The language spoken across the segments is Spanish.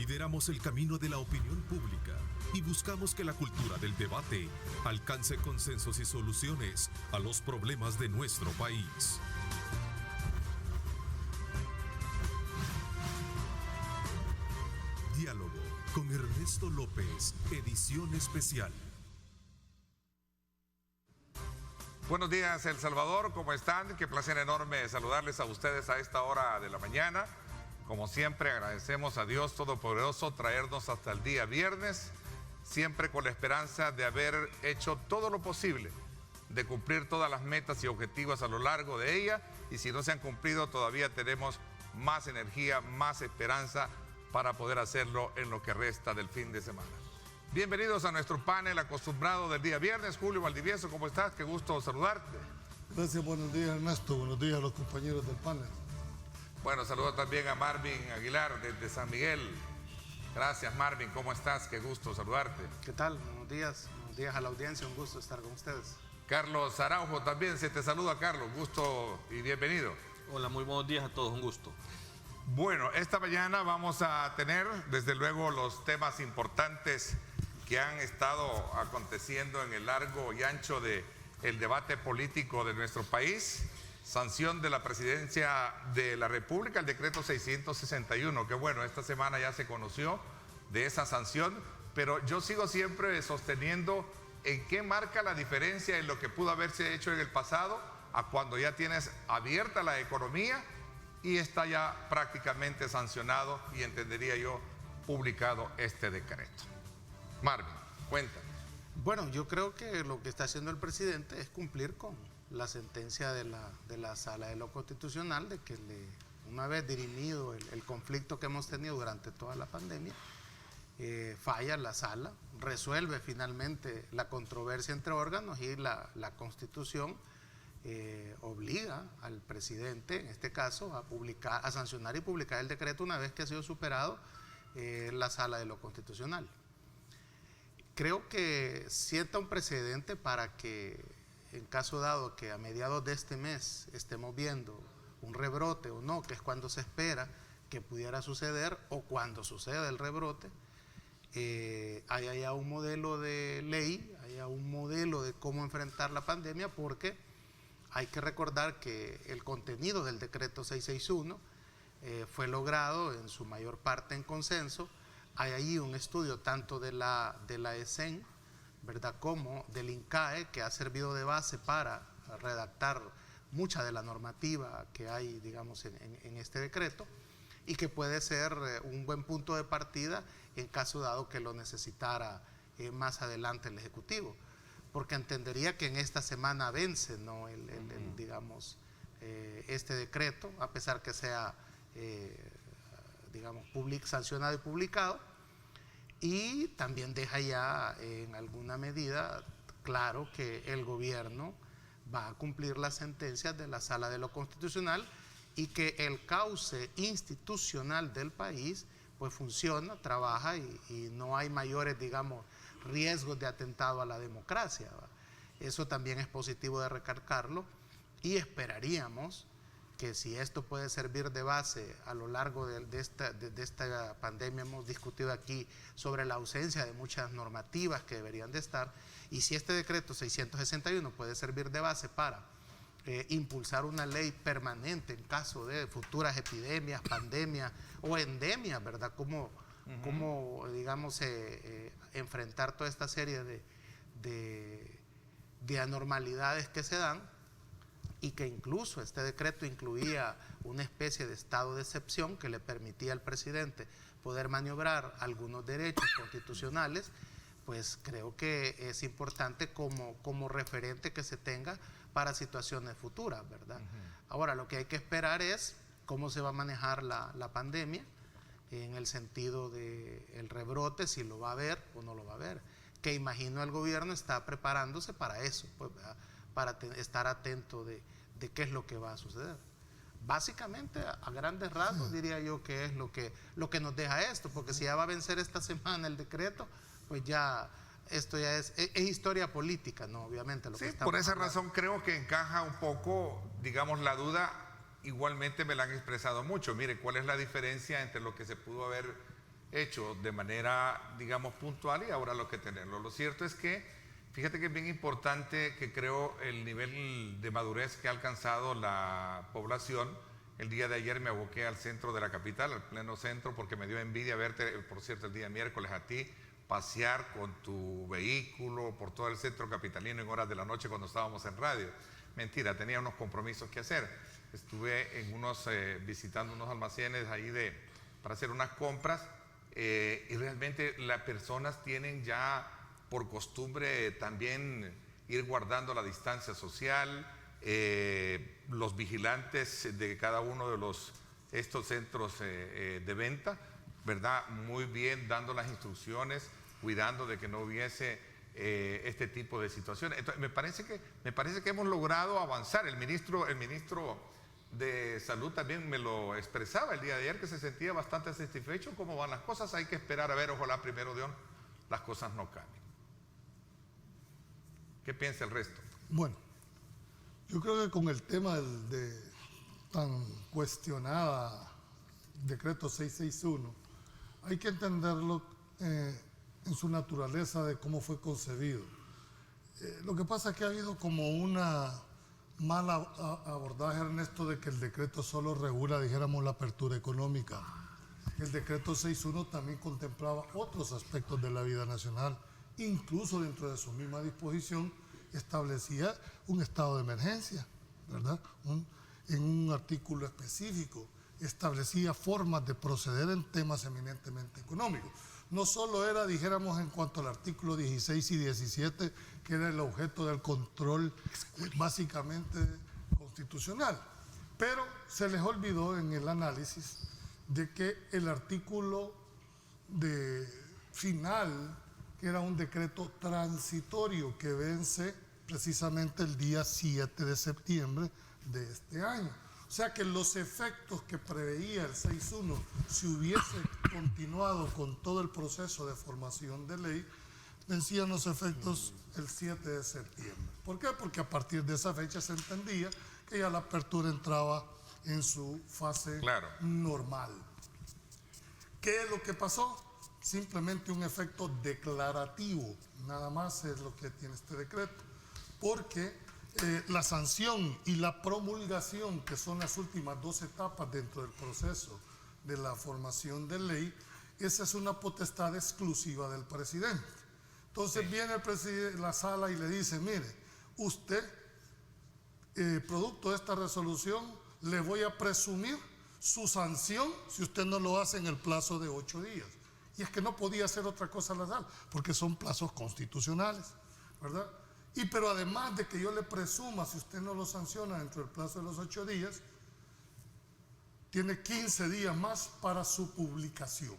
Lideramos el camino de la opinión pública y buscamos que la cultura del debate alcance consensos y soluciones a los problemas de nuestro país. Diálogo con Ernesto López, edición especial. Buenos días, El Salvador, ¿cómo están? Qué placer enorme saludarles a ustedes a esta hora de la mañana. Como siempre, agradecemos a Dios Todopoderoso traernos hasta el día viernes, siempre con la esperanza de haber hecho todo lo posible, de cumplir todas las metas y objetivos a lo largo de ella, y si no se han cumplido, todavía tenemos más energía, más esperanza para poder hacerlo en lo que resta del fin de semana. Bienvenidos a nuestro panel acostumbrado del día viernes. Julio Valdivieso, ¿cómo estás? Qué gusto saludarte. Gracias, buenos días Ernesto, buenos días a los compañeros del panel. Bueno, saludo también a Marvin Aguilar desde San Miguel. Gracias Marvin, ¿cómo estás? Qué gusto saludarte. ¿Qué tal? Buenos días a la audiencia, un gusto estar con ustedes. Carlos Araujo también, se te saluda Carlos, gusto y bienvenido. Hola, muy buenos días a todos, un gusto. Bueno, esta mañana vamos a tener desde luego los temas importantes que han estado aconteciendo en el largo y ancho del debate político de nuestro país. Sanción de la Presidencia de la República, el decreto 661, que bueno, esta semana ya se conoció de esa sanción, pero yo sigo siempre sosteniendo en qué marca la diferencia en lo que pudo haberse hecho en el pasado a cuando ya tienes abierta la economía y está ya prácticamente sancionado y entendería yo publicado este decreto. Marvin, cuéntame. Bueno, yo creo que lo que está haciendo el presidente es cumplir con la sentencia de la Sala de lo Constitucional, de que una vez dirimido el conflicto que hemos tenido durante toda la pandemia, falla la Sala, resuelve finalmente la controversia entre órganos y la Constitución obliga al presidente, en este caso, a sancionar y publicar el decreto una vez que ha sido superado la Sala de lo Constitucional. Creo que sienta un precedente para que, en caso dado que a mediados de este mes estemos viendo un rebrote o no, que es cuando se espera que pudiera suceder, o cuando suceda el rebrote, haya ya un modelo de ley, haya un modelo de cómo enfrentar la pandemia, porque hay que recordar que el contenido del decreto 661 fue logrado en su mayor parte en consenso. Hay ahí un estudio tanto de la ESEN, ¿verdad?, como del INCAE, que ha servido de base para redactar mucha de la normativa que hay, digamos, en este decreto, y que puede ser un buen punto de partida en caso dado que lo necesitara más adelante el Ejecutivo, porque entendería que en esta semana vence, ¿no?, digamos, este decreto, a pesar que sea digamos, sancionado y publicado, y también deja ya en alguna medida claro que el gobierno va a cumplir las sentencias de la Sala de lo Constitucional y que el cauce institucional del país pues funciona, trabaja y no hay mayores, digamos, riesgos de atentado a la democracia, ¿va? Eso también es positivo de recalcarlo, y esperaríamos que si esto puede servir de base a lo largo de esta pandemia. Hemos discutido aquí sobre la ausencia de muchas normativas que deberían de estar, y si este decreto 661 puede servir de base para impulsar una ley permanente en caso de futuras epidemias, pandemias o endemias, ¿verdad? Como digamos, enfrentar toda esta serie de anormalidades que se dan, y que incluso este decreto incluía una especie de estado de excepción que le permitía al presidente poder maniobrar algunos derechos constitucionales, pues creo que es importante como referente que se tenga para situaciones futuras, ¿verdad? Ahora, lo que hay que esperar es cómo se va a manejar la pandemia, en el sentido del rebrote, si lo va a haber o no lo va a haber, que imagino el gobierno está preparándose para eso, pues, para estar atento de qué es lo que va a suceder. Básicamente, a grandes rasgos, diría yo que es lo que nos deja esto, porque si ya va a vencer esta semana el decreto, pues ya esto ya es historia política, ¿no? Obviamente. Sí, por esa razón creo que encaja un poco, digamos, la duda. Igualmente me la han expresado mucho. Mire, ¿cuál es la diferencia entre lo que se pudo haber hecho de manera, digamos, puntual, y ahora lo que tenerlo. Lo cierto es que, fíjate que es bien importante que creo el nivel de madurez que ha alcanzado la población. El día de ayer me aboqué al centro de la capital, al pleno centro, porque me dio envidia verte, por cierto, el día miércoles a ti, pasear con tu vehículo por todo el centro capitalino en horas de la noche cuando estábamos en radio. Mentira, tenía unos compromisos que hacer. Estuve en visitando unos almacenes ahí para hacer unas compras, y realmente las personas tienen ya por costumbre también ir guardando la distancia social. Los vigilantes de cada uno de estos centros de venta, ¿verdad? Muy bien dando las instrucciones, cuidando de que no hubiese este tipo de situaciones. Entonces, me parece que hemos logrado avanzar. El ministro de Salud también me lo expresaba el día de ayer, que se sentía bastante satisfecho cómo van las cosas. Hay que esperar a ver, ojalá primero Dios las cosas no cambien. ¿Qué piensa el resto? Bueno, yo creo que con el tema de tan cuestionada decreto 661, hay que entenderlo en su naturaleza de cómo fue concebido. Lo que pasa es que ha habido como una mala abordaje, Ernesto, de que el decreto solo regula, dijéramos, la apertura económica. El decreto 6.1 también contemplaba otros aspectos de la vida nacional, incluso dentro de su misma disposición establecía un estado de emergencia, ¿verdad? En un artículo específico establecía formas de proceder en temas eminentemente económicos. No solo era, dijéramos, en cuanto al artículo 16 y 17, que era el objeto del control básicamente constitucional, pero se les olvidó en el análisis de que el artículo final, que era un decreto transitorio que vence precisamente el día 7 de septiembre de este año. O sea que los efectos que preveía el 6.1, si hubiese continuado con todo el proceso de formación de ley, vencían los efectos el 7 de septiembre. ¿Por qué? Porque a partir de esa fecha se entendía que ya la apertura entraba en su fase normal. ¿Qué es lo que pasó? Simplemente un efecto declarativo, nada más es lo que tiene este decreto, porque la sanción y la promulgación, que son las últimas dos etapas dentro del proceso de la formación de ley, esa es una potestad exclusiva del presidente. Entonces viene el presidente a la sala y le dice, mire, usted, producto de esta resolución, le voy a presumir su sanción si usted no lo hace en el plazo de 8 días. Y es que no podía hacer otra cosa la sala, porque son plazos constitucionales, ¿verdad? Pero además de que yo le presuma, si usted no lo sanciona dentro del plazo de los 8 días, tiene 15 días más para su publicación.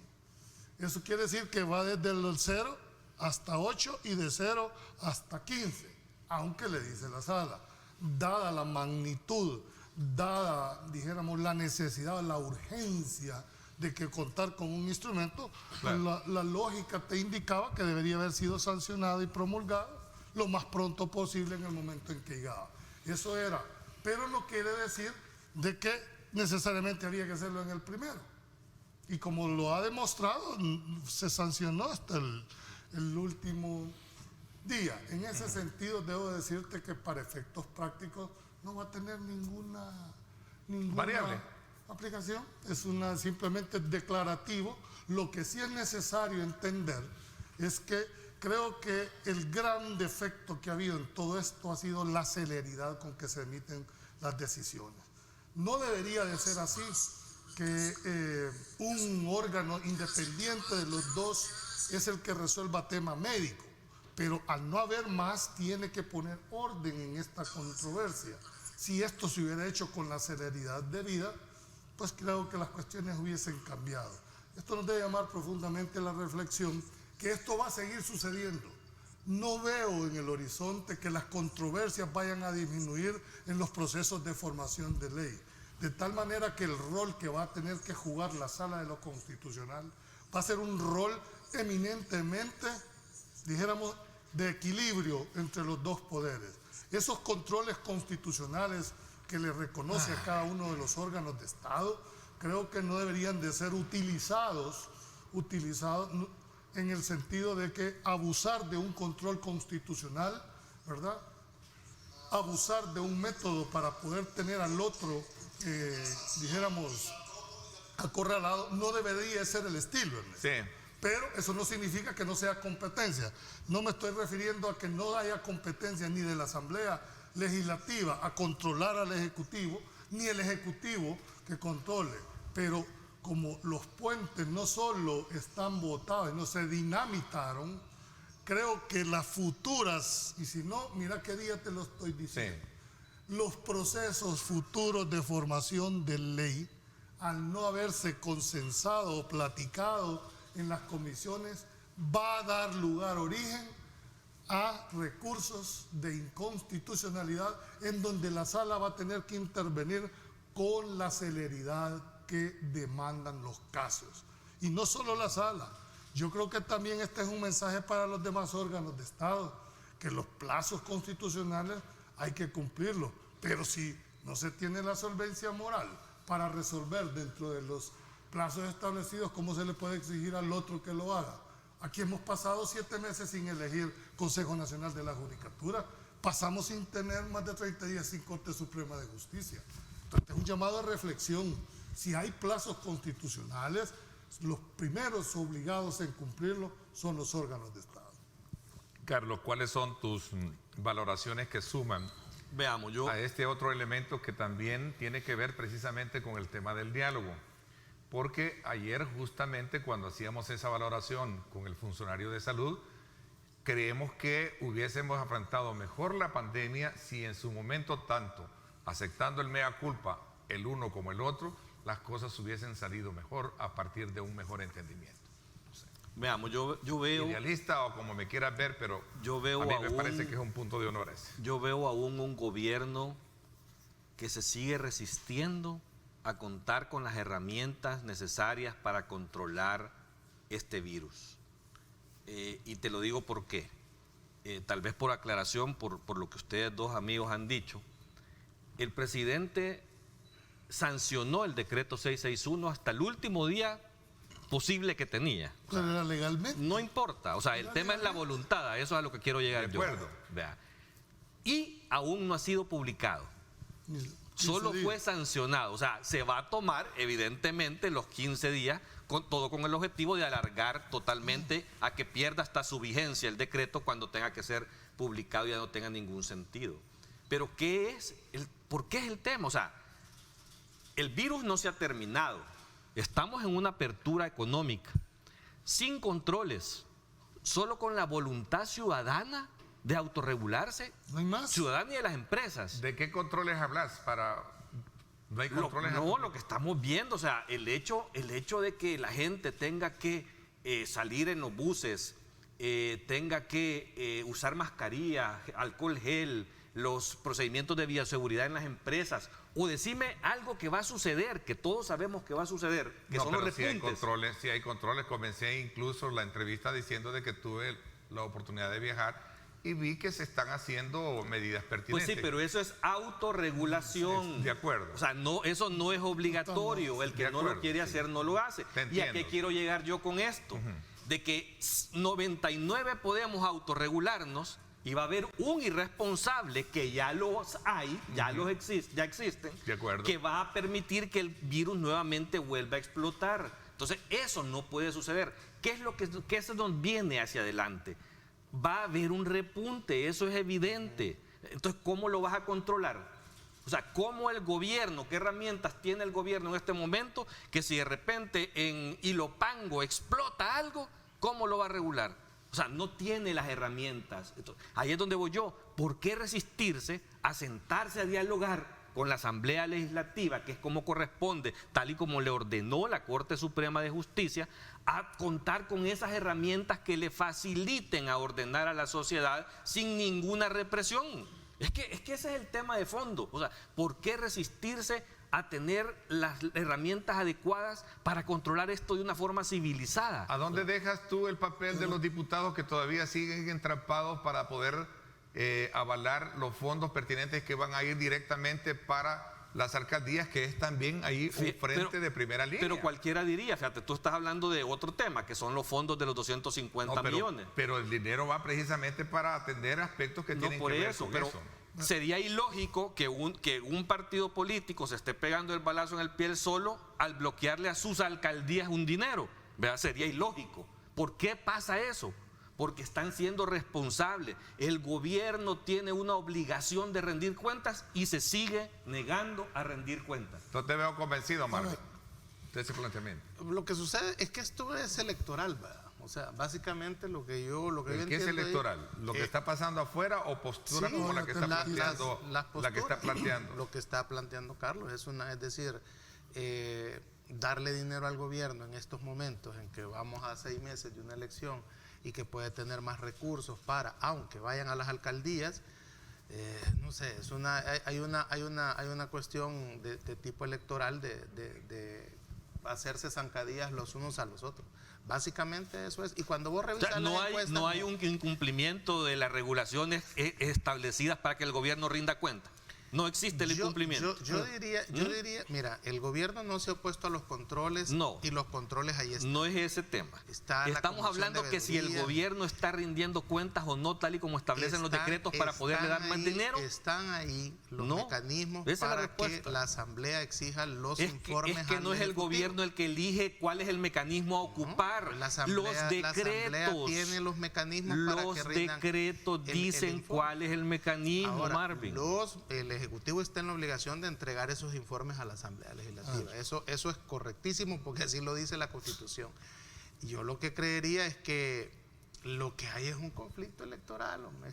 Eso quiere decir que va desde el 0 hasta 8 y de 0 hasta 15, aunque le dice la sala, dada la magnitud, dada, dijéramos, la necesidad, la urgencia de que contar con un instrumento, claro, la lógica te indicaba que debería haber sido sancionado y promulgado lo más pronto posible en el momento en que llegaba. Eso era, pero no quiere decir de que necesariamente había que hacerlo en el primero. Y como lo ha demostrado, se sancionó hasta el último día. En ese sentido, debo decirte que para efectos prácticos no va a tener ninguna variable aplicación. Es simplemente declarativo. Lo que sí es necesario entender es que creo que el gran defecto que ha habido en todo esto ha sido la celeridad con que se emiten las decisiones. No debería de ser así, que un órgano independiente de los dos es el que resuelva tema médico, pero al no haber más tiene que poner orden en esta controversia. Si esto se hubiera hecho con la celeridad debida, pues creo que las cuestiones hubiesen cambiado. Esto nos debe llamar profundamente la reflexión que esto va a seguir sucediendo. No veo en el horizonte que las controversias vayan a disminuir en los procesos de formación de ley, de tal manera que el rol que va a tener que jugar la Sala de lo Constitucional va a ser un rol eminentemente, dijéramos, de equilibrio entre los dos poderes. Esos controles constitucionales que le reconoce a cada uno de los órganos de Estado, creo que no deberían de ser utilizados utilizado en el sentido de que abusar de un control constitucional, ¿verdad? Abusar de un método para poder tener al otro, dijéramos, acorralado, no debería ser el estilo, ¿verdad? Sí. Pero eso no significa que no sea competencia. No me estoy refiriendo a que no haya competencia ni de la Asamblea Legislativa a controlar al Ejecutivo, ni el Ejecutivo que controle. Pero como los puentes no solo están botados, no se dinamitaron, creo que las futuras, y si no, mira qué día te lo estoy diciendo, sí, los procesos futuros de formación de ley, al no haberse consensado o platicado en las comisiones, va a dar lugar, origen a recursos de inconstitucionalidad en donde la sala va a tener que intervenir con la celeridad que demandan los casos. Y no solo la sala, yo creo que también este es un mensaje para los demás órganos de Estado, que los plazos constitucionales hay que cumplirlos, pero si no se tiene la solvencia moral para resolver dentro de los plazos establecidos, ¿cómo se le puede exigir al otro que lo haga? Aquí hemos pasado 7 meses sin elegir Consejo Nacional de la Judicatura, pasamos sin tener más de 30 días sin Corte Suprema de Justicia. Entonces es un llamado a reflexión. Si hay plazos constitucionales, los primeros obligados en cumplirlo son los órganos de Estado. Carlos, ¿cuáles son tus valoraciones que suman Veamos, a este otro elemento que también tiene que ver precisamente con el tema del diálogo? Porque ayer justamente cuando hacíamos esa valoración con el funcionario de salud, creemos que hubiésemos afrontado mejor la pandemia si en su momento tanto, aceptando el mea culpa el uno como el otro, las cosas hubiesen salido mejor a partir de un mejor entendimiento. No sé. Veamos, yo veo... Idealista o como me quieras ver, pero yo veo a mí me parece que es un punto de honor ese. Yo veo aún un gobierno que se sigue resistiendo a contar con las herramientas necesarias para controlar este virus. Y te lo digo por qué. Tal vez por aclaración, por lo que ustedes dos amigos han dicho. El presidente sancionó el decreto 661 hasta el último día posible que tenía. ¿Pero era legalmente? No importa, o sea, el tema es la voluntad, eso es a lo que quiero llegar yo. De acuerdo. Vea. Y aún no ha sido publicado. Solo fue sancionado, o sea, se va a tomar evidentemente los 15 días, todo con el objetivo de alargar totalmente a que pierda hasta su vigencia el decreto cuando tenga que ser publicado y ya no tenga ningún sentido. Pero ¿por qué es el tema? O sea, el virus no se ha terminado, estamos en una apertura económica, sin controles, solo con la voluntad ciudadana de autorregularse, no hay más. Ciudadana y de las empresas. ¿De qué controles hablas? ¿No hay controles? Lo que estamos viendo, o sea, el hecho de que la gente tenga que salir en los buses, tenga que usar mascarilla, alcohol gel, los procedimientos de bioseguridad en las empresas, o decime algo que va a suceder, que todos sabemos que va a suceder, que no, son los repuntes. Sí hay controles. Comencé incluso la entrevista diciendo de que tuve la oportunidad de viajar y vi que se están haciendo medidas pertinentes. Pues sí, pero eso es autorregulación. De acuerdo. O sea, no, eso no es obligatorio. El que no lo quiere hacer no lo hace. ¿Y a qué quiero llegar yo con esto? De que 99 podemos autorregularnos y va a haber un irresponsable, que ya los hay, ya existen, de acuerdo, que va a permitir que el virus nuevamente vuelva a explotar. Entonces, eso no puede suceder. ¿Qué es lo nos viene hacia adelante? Va a haber un repunte, eso es evidente. Entonces, ¿cómo lo vas a controlar? O sea, ¿cómo el gobierno, qué herramientas tiene el gobierno en este momento, que si de repente en Ilopango explota algo, ¿cómo lo va a regular? O sea, no tiene las herramientas. Entonces, ahí es donde voy yo. ¿Por qué resistirse a sentarse a dialogar con la Asamblea Legislativa, que es como corresponde, tal y como le ordenó la Corte Suprema de Justicia, a contar con esas herramientas que le faciliten a ordenar a la sociedad sin ninguna represión? Es que ese es el tema de fondo. O sea, ¿por qué resistirse a tener las herramientas adecuadas para controlar esto de una forma civilizada? ¿A dónde dejas tú el papel de los diputados que todavía siguen entrampados para poder avalar los fondos pertinentes que van a ir directamente para las alcaldías, que es también ahí un frente de primera línea. Pero cualquiera diría, fíjate, tú estás hablando de otro tema, que son los fondos de los 250 millones. Pero el dinero va precisamente para atender aspectos que tienen que ver con eso. Sería ilógico que un partido político se esté pegando el balazo en el pie solo al bloquearle a sus alcaldías un dinero. ¿Verdad? Sería ilógico. ¿Por qué pasa eso? Porque están siendo responsables. El gobierno tiene una obligación de rendir cuentas y se sigue negando a rendir cuentas. No te veo convencido, Marvin, de ese planteamiento. Lo que sucede es que esto es electoral, ¿verdad? O sea, básicamente lo que yo ¿Qué es electoral? ¿Lo que está pasando afuera o postura como la que está planteando? La que está planteando. Lo que está planteando Carlos es decir, darle dinero al gobierno en estos momentos en que vamos a 6 meses de una elección y que puede tener más recursos para, aunque vayan a las alcaldías, no sé, hay una cuestión de tipo electoral de hacerse zancadillas los unos a los otros. Básicamente eso es. Y cuando vos revisas no hay un incumplimiento de las regulaciones establecidas para que el gobierno rinda cuenta. No existe el incumplimiento. Yo diría, mira, el gobierno no se ha opuesto a los controles y los controles ahí están. No es ese tema. Estamos hablando que si el gobierno está rindiendo cuentas o no, tal y como establecen los decretos para poderle dar más dinero. Están ahí los mecanismos para que la Asamblea exija los informes. Es que no es el gobierno el que elige cuál es el mecanismo a ocupar. La Asamblea tiene los mecanismos para que rindan. Los decretos dicen cuál es el mecanismo, ahora, Marvin. El Ejecutivo está en la obligación de entregar esos informes a la Asamblea Legislativa. Eso es correctísimo porque así lo dice la Constitución. Yo lo que creería es que lo que hay es un conflicto electoral, hombre.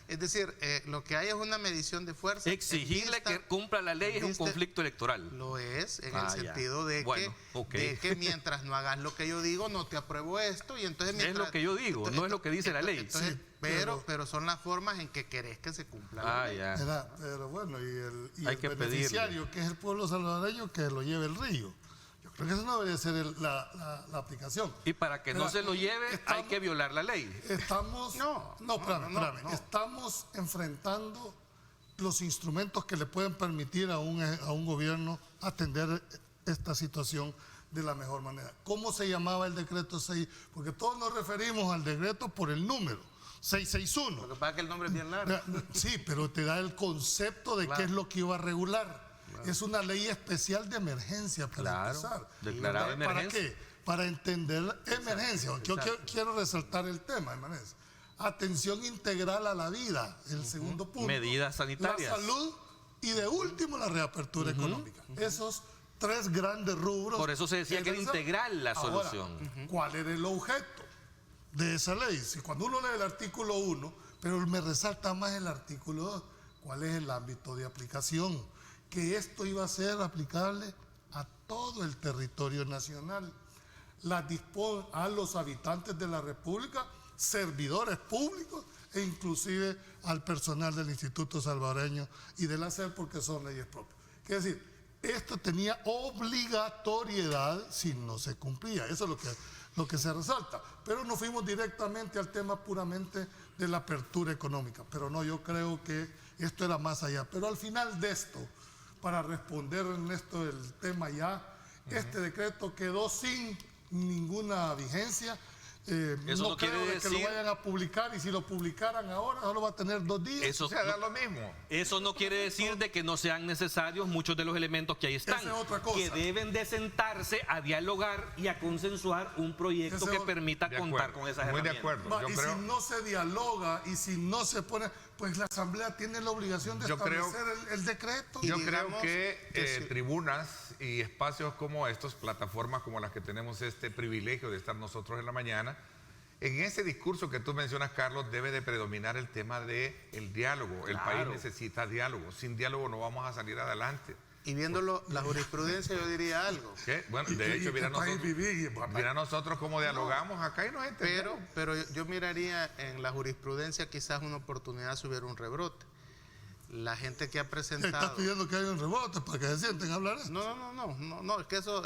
Es decir, lo que hay es una medición de fuerza. Exigirle que cumpla la ley es un conflicto electoral. Lo es, en el sentido de que mientras no hagas lo que yo digo, no te apruebo esto. Y entonces es lo que yo digo, no es lo que dice la ley. Entonces, pero son las formas en que querés que se cumpla la ley. Pero bueno, y el beneficiario, que es el pueblo salvadoreño, que lo lleve el río. Yo creo que eso no debería ser la aplicación. Y para que no se lo lleve, hay que violar la ley. Estamos enfrentando los instrumentos que le pueden permitir a un gobierno atender esta situación de la mejor manera. ¿Cómo se llamaba el decreto 6? Porque todos nos referimos al decreto por el número. 661. Lo que pasa es que el nombre es bien largo. Sí, pero te da el concepto de qué es lo que iba a regular. Es una ley especial de emergencia para empezar. Declarada emergencia. ¿Para qué? Para entender emergencia. Yo quiero resaltar el tema, emergencia. Atención integral a la vida, el segundo punto. Medidas sanitarias. La salud y de último la reapertura económica. Esos 3 grandes rubros. Por eso se decía que era integral la solución. Ahora, ¿cuál era el objeto de esa ley? Si cuando uno lee el artículo 1, pero me resalta más el artículo 2, ¿cuál es el ámbito de aplicación? Que esto iba a ser aplicable a todo el territorio nacional. A los habitantes de la República, servidores públicos e inclusive al personal del Instituto Salvadoreño y de la SER, porque son leyes propias. Es decir, esto tenía obligatoriedad si no se cumplía. Eso es lo que se resalta. Pero nos fuimos directamente al tema puramente de la apertura económica. Pero no, yo creo que esto era más allá. Pero al final de esto, para responder en esto del tema ya, este decreto quedó sin ninguna vigencia. Eso no quiere creo decir que lo vayan a publicar, y si lo publicaran ahora solo va a tener 2 días. Eso da lo mismo. Eso no quiere decir de que no sean necesarios muchos de los elementos que ahí están. Esa es otra cosa. Que deben de sentarse a dialogar y a consensuar un proyecto que permita contar con esas herramientas. Muy de acuerdo. Si no se dialoga y si no se pone, pues la Asamblea tiene la obligación de establecer el decreto. Yo creo que tribunas y espacios como estos, plataformas como las que tenemos este privilegio de estar nosotros en la mañana, en ese discurso que tú mencionas, Carlos, debe de predominar el tema del diálogo. El país necesita diálogo. Sin diálogo no vamos a salir adelante. Y viéndolo, la jurisprudencia, yo diría algo. ¿Qué? Bueno, de hecho, mira nosotros cómo dialogamos acá y nos entendemos. Pero yo miraría en la jurisprudencia quizás una oportunidad de subir un rebrote. La gente que ha presentado... ¿Estás pidiendo que haya un rebote para que se sienten a hablar esto? No, es que eso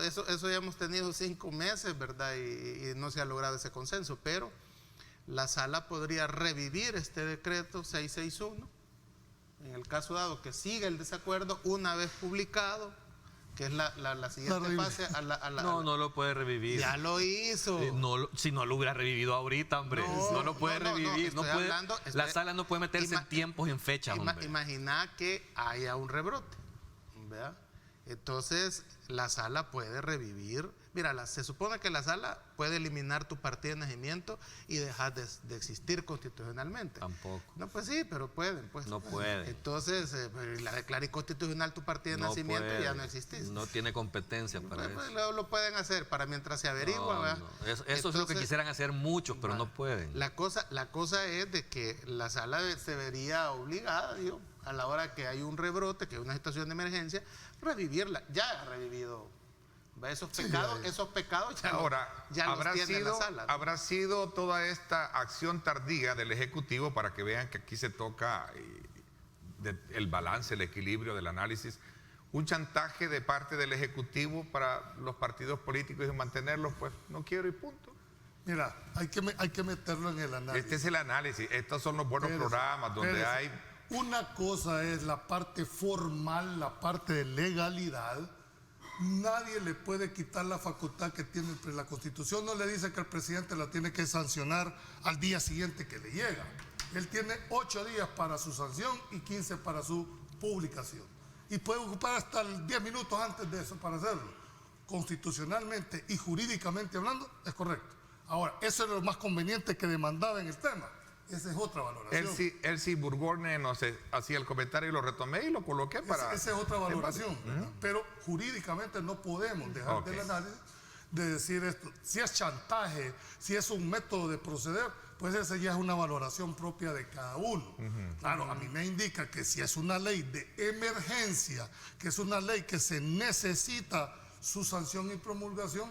ya hemos tenido 5 meses, ¿verdad? Y no se ha logrado ese consenso, pero la sala podría revivir este decreto 661 en el caso dado que siga el desacuerdo, una vez publicado, que es la siguiente fase No lo puede revivir. Ya lo hizo. Si no lo hubiera revivido ahorita, hombre. No lo puede revivir. La sala no puede meterse en tiempos y en fechas, hombre. Imagina que haya un rebrote, ¿verdad? Entonces, la sala puede revivir. Mira, se supone que la sala puede eliminar tu partida de nacimiento y dejar de existir constitucionalmente. Tampoco. No, pues sí, pero pueden. Pues. No pueden. Entonces, la declara inconstitucional tu partida de nacimiento y ya no existís. No tiene competencia para eso. Pues, lo pueden hacer para mientras se averigua. ¿verdad? No. Eso es lo que quisieran hacer muchos, pero no pueden. La cosa es de que la sala se vería obligada, digo, a la hora que hay un rebrote, que hay una situación de emergencia, revivirla. Ya ha revivido. Esos pecados ya ahora, los tiene la sala, ¿no? ¿Habrá sido toda esta acción tardía del Ejecutivo, para que vean que aquí se toca el balance, el equilibrio del análisis, un chantaje de parte del Ejecutivo para los partidos políticos y mantenerlos, pues no quiero y punto? Mira, hay que meterlo en el análisis. Este es el análisis, estos son los buenos programas donde hay... Una cosa es la parte formal, la parte de legalidad. Nadie le puede quitar la facultad que tiene. La Constitución no le dice que el presidente la tiene que sancionar al día siguiente que le llega. Él tiene 8 días para su sanción y 15 para su publicación. Y puede ocupar hasta 10 minutos antes de eso para hacerlo. Constitucionalmente y jurídicamente hablando, es correcto. Ahora, eso es lo más conveniente que demandaba en el tema. Esa es otra valoración. Elsie Burgorne nos hacía el comentario y lo retomé y lo coloqué para... Esa es otra valoración. Pero jurídicamente no podemos dejar del análisis de decir esto. Si es chantaje, si es un método de proceder, pues esa ya es una valoración propia de cada uno. Claro, a mí me indica que si es una ley de emergencia, que es una ley que se necesita su sanción y promulgación,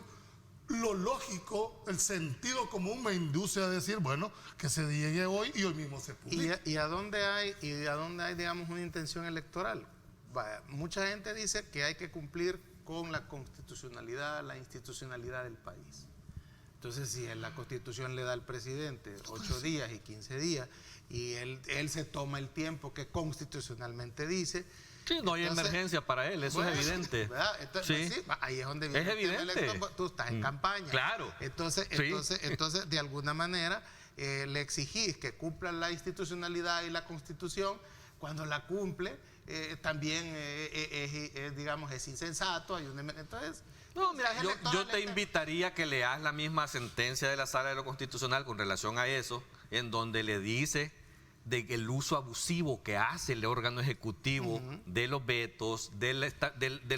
lo lógico, el sentido común me induce a decir, bueno, que se llegue hoy y hoy mismo se publique. ¿Y a dónde hay, digamos, una intención electoral? Vaya, mucha gente dice que hay que cumplir con la constitucionalidad, la institucionalidad del país. Entonces, si la Constitución le da al presidente 8 días y 15 días, y él se toma el tiempo que constitucionalmente dice... Sí, no hay emergencia para él, eso es evidente. Entonces, sí, ahí es donde viene es evidente. Tú estás en campaña. Claro. Entonces, de alguna manera, le exigís que cumpla la institucionalidad y la Constitución. Cuando la cumple, también digamos, es insensato. Entonces, no, mira, yo te invitaría a que leas la misma sentencia de la Sala de lo Constitucional con relación a eso, en donde le dice de que el uso abusivo que hace el órgano ejecutivo de los vetos, de la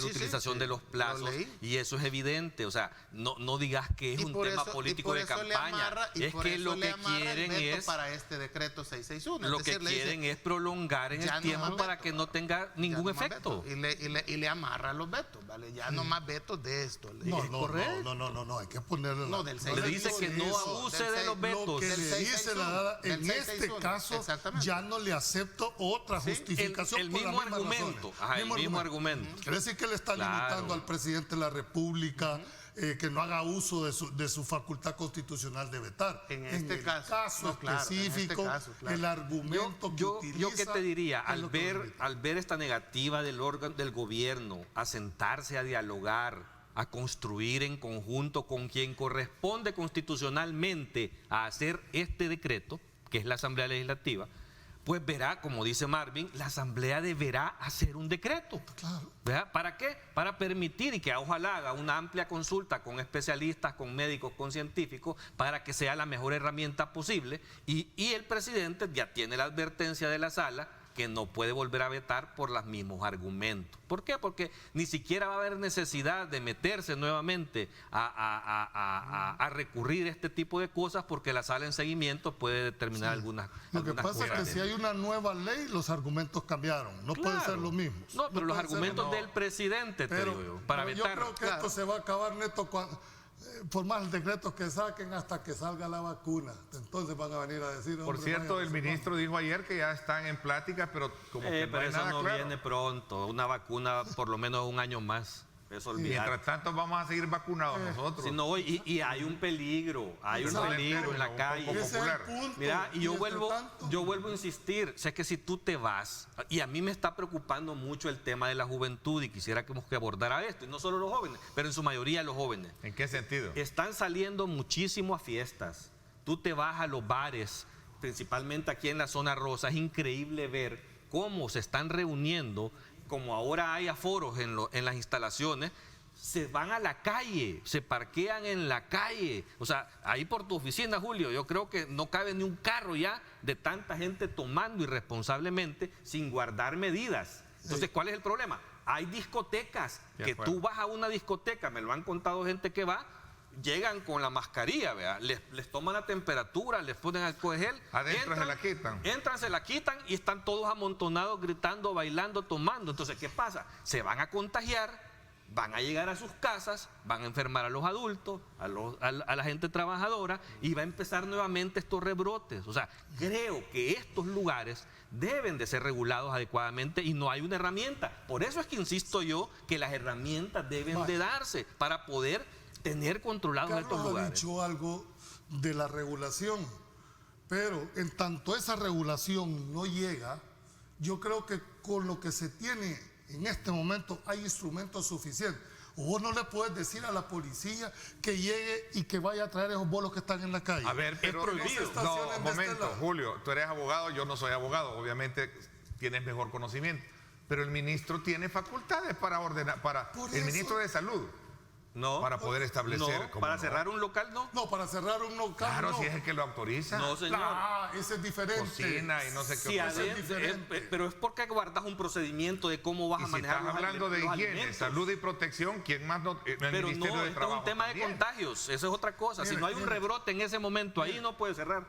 utilización de los plazos, y eso es evidente. O sea, no digas que es un tema político de campaña. Es que lo que quieren es para este decreto 661. Lo que quieren es prolongar en el tiempo para que no tenga ningún efecto. Y le amarra los vetos, ¿vale? Ya no más vetos de esto. No, hay que ponerle... Le dice que no abuse de los vetos. Lo que le dice la dada, en este caso, ya no le acepto otra justificación. El mismo argumento. El mismo argumento. Quiere decir que le está limitando al presidente de la República que no haga uso de su facultad constitucional de vetar. En este caso específico, el argumento que utiliza... Yo qué te diría, al ver esta negativa del órgano del gobierno a sentarse a dialogar, a construir en conjunto con quien corresponde constitucionalmente a hacer este decreto, que es la Asamblea Legislativa, pues verá, como dice Marvin, la Asamblea deberá hacer un decreto. Claro. ¿Verdad? ¿Para qué? Para permitir y que ojalá haga una amplia consulta con especialistas, con médicos, con científicos, para que sea la mejor herramienta posible. Y el presidente ya tiene la advertencia de la sala que no puede volver a vetar por los mismos argumentos. ¿Por qué? Porque ni siquiera va a haber necesidad de meterse nuevamente a recurrir a este tipo de cosas, porque la sala en seguimiento puede determinar algunas Lo que pasa es que si hay una nueva ley, los argumentos cambiaron. No pueden ser los mismos. No, pero los argumentos del presidente, te digo yo, para vetar. Yo creo que esto se va a acabar, Neto, por más decretos que saquen hasta que salga la vacuna. Entonces van a venir a decir... Por cierto, el ministro dijo ayer que ya están en plática, pero como que no hay eso nada no claro. Viene pronto. Una vacuna por lo menos 1 año más. Eso olvidar. Mientras tanto vamos a seguir vacunados nosotros. Sí, no, y hay un peligro, en la calle. Poco Ese es el popular. punto. Mira, y yo entre tanto, vuelvo a insistir, sé que si tú te vas, y a mí me está preocupando mucho el tema de la juventud y quisiera que abordara esto, y no solo los jóvenes, pero en su mayoría los jóvenes. ¿En qué sentido? Están saliendo muchísimo a fiestas, tú te vas a los bares, principalmente aquí en la zona rosa, es increíble ver cómo se están reuniendo, como ahora hay aforos en las instalaciones, se van a la calle, se parquean en la calle. O sea, ahí por tu oficina, Julio, yo creo que no cabe ni un carro ya de tanta gente tomando irresponsablemente sin guardar medidas. Entonces, ¿cuál es el problema? Hay discotecas que tú vas a una discoteca, me lo han contado gente que va, llegan con la mascarilla, ¿verdad? Les toman la temperatura, les ponen alcohol gel. Adentro se la quitan. Entran, se la quitan y están todos amontonados, gritando, bailando, tomando. Entonces, ¿qué pasa? Se van a contagiar, van a llegar a sus casas, van a enfermar a los adultos, a la gente trabajadora y va a empezar nuevamente estos rebrotes. O sea, creo que estos lugares deben de ser regulados adecuadamente y no hay una herramienta. Por eso es que insisto yo que las herramientas deben de darse para poder tener controlados estos Carlos ha lugares. dicho algo de la regulación, pero en tanto esa regulación no llega, yo creo que con lo que se tiene en este momento hay instrumentos suficientes. O vos no le puedes decir a la policía que llegue y que vaya a traer esos bolos que están en la calle. A ver, pero prohibido. no, un momento, Julio, tú eres abogado, yo no soy abogado, obviamente tienes mejor conocimiento, pero el ministro tiene facultades para ordenar, el ministro de Salud. No, para poder establecer. No, para cerrar un local no. No, para cerrar un local Claro, no. si es el que lo autoriza. No, señor. Ese es diferente. Cocina y no sé qué Sí, otra cosa. diferente. pero es porque guardas un procedimiento de cómo vas Y a si manejar estás hablando de los higiene, alimentos. salud y protección, ¿quién más no? El Pero Ministerio no, de esto es Trabajo un tema también. de contagios, eso es otra cosa. Si Mire, no hay un mire. rebrote en ese momento, ahí no puede cerrar.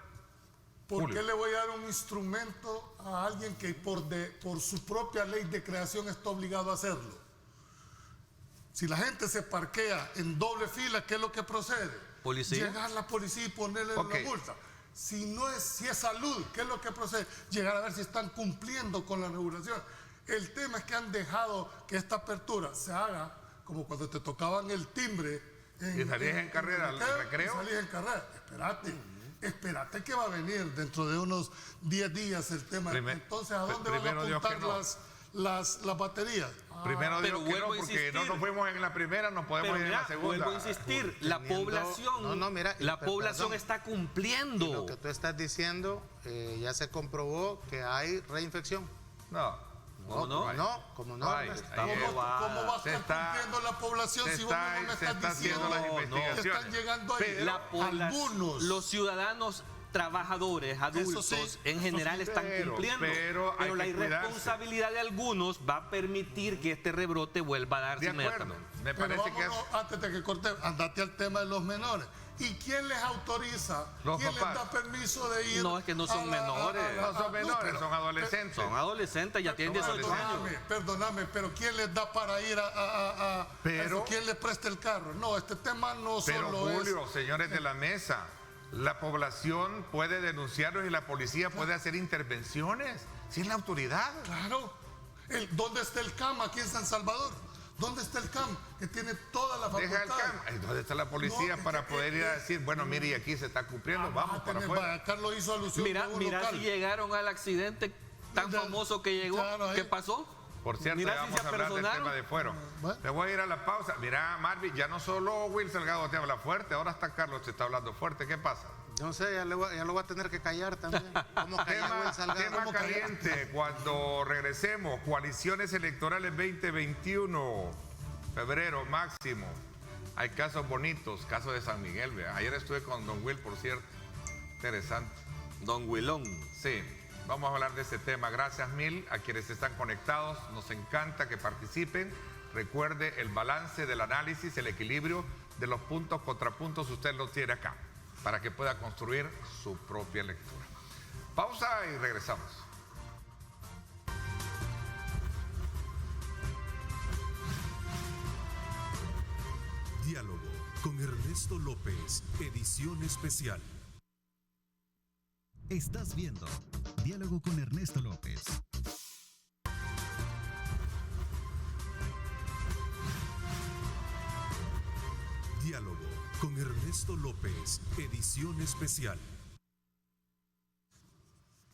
¿Por Julio. qué le voy a dar un instrumento a alguien que por su propia ley de creación está obligado a hacerlo? Si la gente se parquea en doble fila, ¿qué es lo que procede? Policía. Llegar la policía y ponerle Ok. la multa. Si es salud, ¿qué es lo que procede? Llegar a ver si están cumpliendo con la regulación. El tema es que han dejado que esta apertura se haga como cuando te tocaban el timbre. Y salías en carrera al recreo. Y salías en carrera. Espérate que va a venir dentro de unos 10 días el tema. Entonces, ¿a dónde van a primero Dios apuntar que no. las baterías? Primero Pero digo que no, vuelvo a porque insistir. no nos fuimos en la primera, nos podemos Pero ir en mira, la segunda. vuelvo a insistir, la población, mira, la población perdón. está cumpliendo. Y lo que tú estás diciendo, ya se comprobó que hay reinfección. No. ¿Cómo no? Como no. No hay. ¿Cómo va a Se estar está- cumpliendo la población si vos no me se estás está haciendo diciendo las no, que investigaciones. están llegando ahí? La población, Algunos. los ciudadanos trabajadores, adultos, sí, en general están pero- cumpliendo. pero hay la que cuidarse. irresponsabilidad de algunos va a permitir que este rebrote vuelva a darse De acuerdo. inmediatamente. Me Pero parece que es vámonos, antes de que corte, andate al tema de los menores. ¿Y quién les autoriza? Los ¿Quién papás. les da permiso de ir? No, es que no son menores. no son menores, son adolescentes. Son adolescentes, ya tienen 18 años. Perdóname, pero ¿quién les da para ir a Pero- eso? ¿Quién les presta el carro? No, este tema no Pero solo Julio, señores de la mesa, la población puede denunciarlos y la policía puede hacer intervenciones. Si es la autoridad. Claro. ¿Dónde está el CAM aquí en San Salvador? ¿Dónde está el CAM? Que tiene toda la facultad. Deja el CAM. ¿Dónde está la policía No, para poder ir a decir, bueno, mire, y aquí se está cumpliendo, vamos para afuera? Carlos hizo alusión Mira, a un mira local. si llegaron al accidente tan Mira, famoso que llegó. claro, ahí. ¿Qué pasó? Por cierto, Mira ya si vamos se a hablar del apersonaron. tema de fuero. Bueno. Me voy a ir a la pausa. Mira, Marvin, ya no solo Will Salgado te habla fuerte, ahora hasta Carlos te está hablando fuerte. ¿Qué pasa? No sé, ya lo voy a tener que callar también. ¿Cómo callamos el Salgado? Tema caliente, cuando regresemos, coaliciones electorales 2021, febrero máximo. Hay casos bonitos, caso de San Miguel. Vea. Ayer estuve con Don Will, por cierto. Interesante. Don Wilón. Sí, vamos a hablar de este tema. Gracias mil a quienes están conectados. Nos encanta que participen. Recuerde el balance del análisis, el equilibrio de los puntos, contrapuntos, usted lo tiene acá, para que pueda construir su propia lectura. Pausa y regresamos. Diálogo con Ernesto López, edición especial. Estás viendo Diálogo con Ernesto López. Ernesto López, edición especial.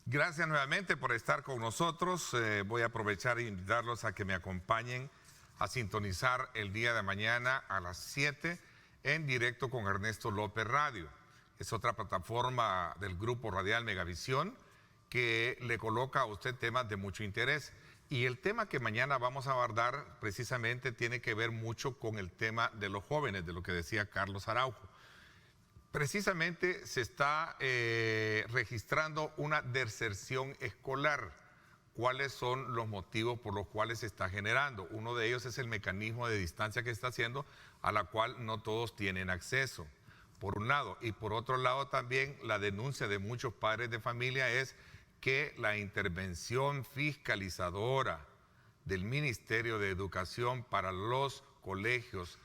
Gracias nuevamente por estar con nosotros. Voy a aprovechar e invitarlos a que me acompañen a sintonizar el día de mañana a las 7 en directo con Ernesto López Radio. Es otra plataforma del grupo radial Megavisión que le coloca a usted temas de mucho interés. Y el tema que mañana vamos a abordar precisamente tiene que ver mucho con el tema de los jóvenes, de lo que decía Carlos Araujo. Precisamente se está registrando una deserción escolar. ¿Cuáles son los motivos por los cuales se está generando? Uno de ellos es el mecanismo de distancia que está haciendo, a la cual no todos tienen acceso, por un lado. Y por otro lado también la denuncia de muchos padres de familia es que la intervención fiscalizadora del Ministerio de Educación para los colegios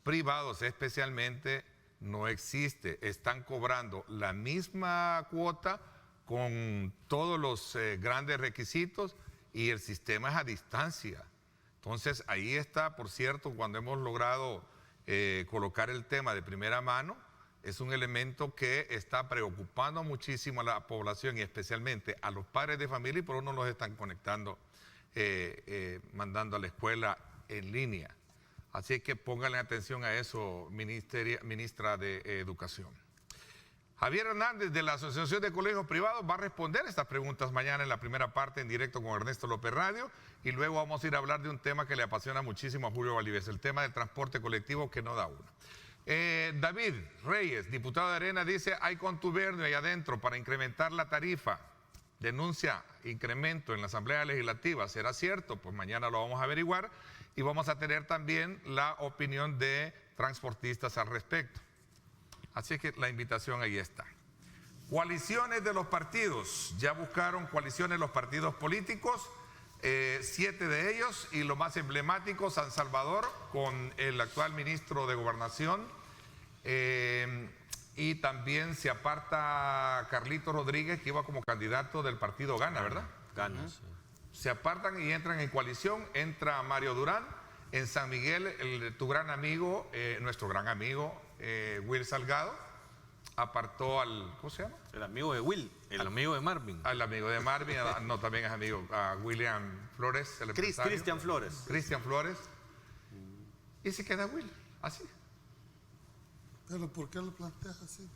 privados especialmente no existe. Están cobrando la misma cuota con todos los grandes requisitos y el sistema es a distancia. Entonces ahí está, por cierto, cuando hemos logrado colocar el tema de primera mano, es un elemento que está preocupando muchísimo a la población y especialmente a los padres de familia, y por uno los están conectando, mandando a la escuela en línea. Así que pónganle atención a eso, ministra de Educación. Javier Hernández de la Asociación de Colegios Privados va a responder estas preguntas mañana en la primera parte en directo con Ernesto López Radio, y luego vamos a ir a hablar de un tema que le apasiona muchísimo a Julio Valdivieso, el tema del transporte colectivo que no da uno. David Reyes, diputado de Arena, dice: hay contubernio ahí adentro para incrementar la tarifa. Denuncia incremento en la Asamblea Legislativa. ¿Será cierto? Pues mañana lo vamos a averiguar y vamos a tener también la opinión de transportistas al respecto. Así que la invitación ahí está. Coaliciones de los partidos. Ya buscaron coaliciones los partidos políticos. 7 de ellos, y lo más emblemático, San Salvador, con el actual ministro de Gobernación, y también se aparta Carlito Rodríguez, que iba como candidato del partido Gana, ¿verdad? Gana, sí. Se apartan y entran en coalición. Entra Mario Durán. En San Miguel, tu gran amigo, nuestro gran amigo, Will Salgado, apartó al, ¿cómo se llama? El amigo de Will, el amigo de Marvin. Al amigo de Marvin, no, también es amigo, a William Flores, el empresario. Cristian Flores. Cristian Flores. Y se queda Will, así. Pero ¿por qué lo planteas así?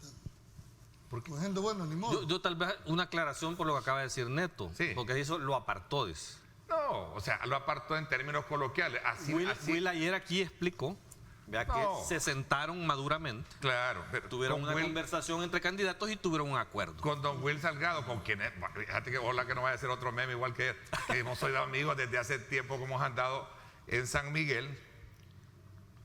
Porque gente, bueno, ni modo. Yo tal vez una aclaración por lo que acaba de decir Neto. Sí. Porque eso lo apartó. Dice. no, o sea, lo apartó en términos coloquiales. Así, Will ayer aquí explicó. Vea que se sentaron maduramente. Claro, pero tuvieron una conversación entre candidatos y tuvieron un acuerdo. Con don Will Salgado, con quien es, fíjate que ojalá que no vaya a ser otro meme igual que él, que hemos sido amigos desde hace tiempo, como hemos andado en San Miguel.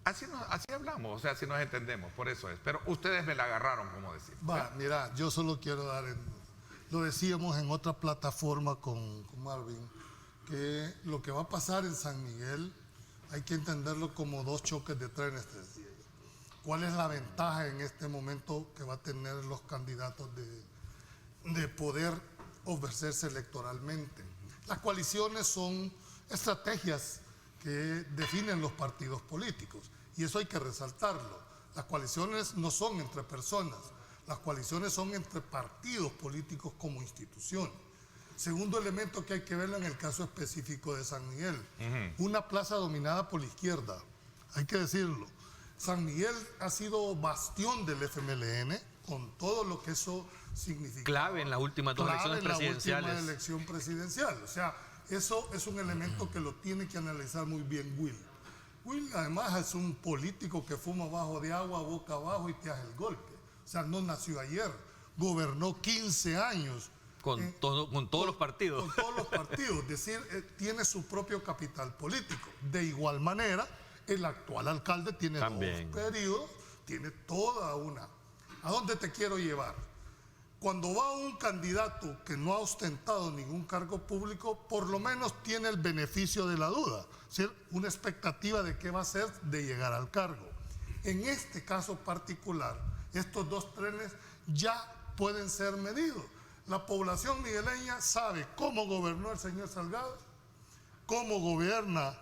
Así hablamos, o sea, así nos entendemos, por eso es. Pero ustedes me la agarraron, como decir. Mira, yo solo quiero dar, lo decíamos en otra plataforma con Marvin, que lo que va a pasar en San Miguel hay que entenderlo como 2 choques de trenes. ¿Cuál es la ventaja en este momento que va a tener los candidatos de poder ofrecerse electoralmente? Las coaliciones son estrategias que definen los partidos políticos, y eso hay que resaltarlo. Las coaliciones no son entre personas, las coaliciones son entre partidos políticos como institución. Segundo elemento que hay que ver en el caso específico de San Miguel, una plaza dominada por la izquierda, hay que decirlo. San Miguel ha sido bastión del FMLN, con todo lo que eso significa. Clave en las últimas 2 elecciones presidenciales. La última elección presidencial. O sea, eso es un elemento que lo tiene que analizar muy bien Will. Will además es un político que fuma bajo de agua, boca abajo, y te hace el golpe. O sea, no nació ayer, gobernó 15 años. Con todos los partidos. Con todos los partidos, es decir, tiene su propio capital político. De igual manera, el actual alcalde tiene también 2 periodos, tiene toda una. ¿A dónde te quiero llevar? Cuando va un candidato que no ha ostentado ningún cargo público, por lo menos tiene el beneficio de la duda, es decir, una expectativa de qué va a hacer de llegar al cargo. En este caso particular, estos 2 trenes ya pueden ser medidos. La población migueleña sabe cómo gobernó el señor Salgado, cómo gobierna,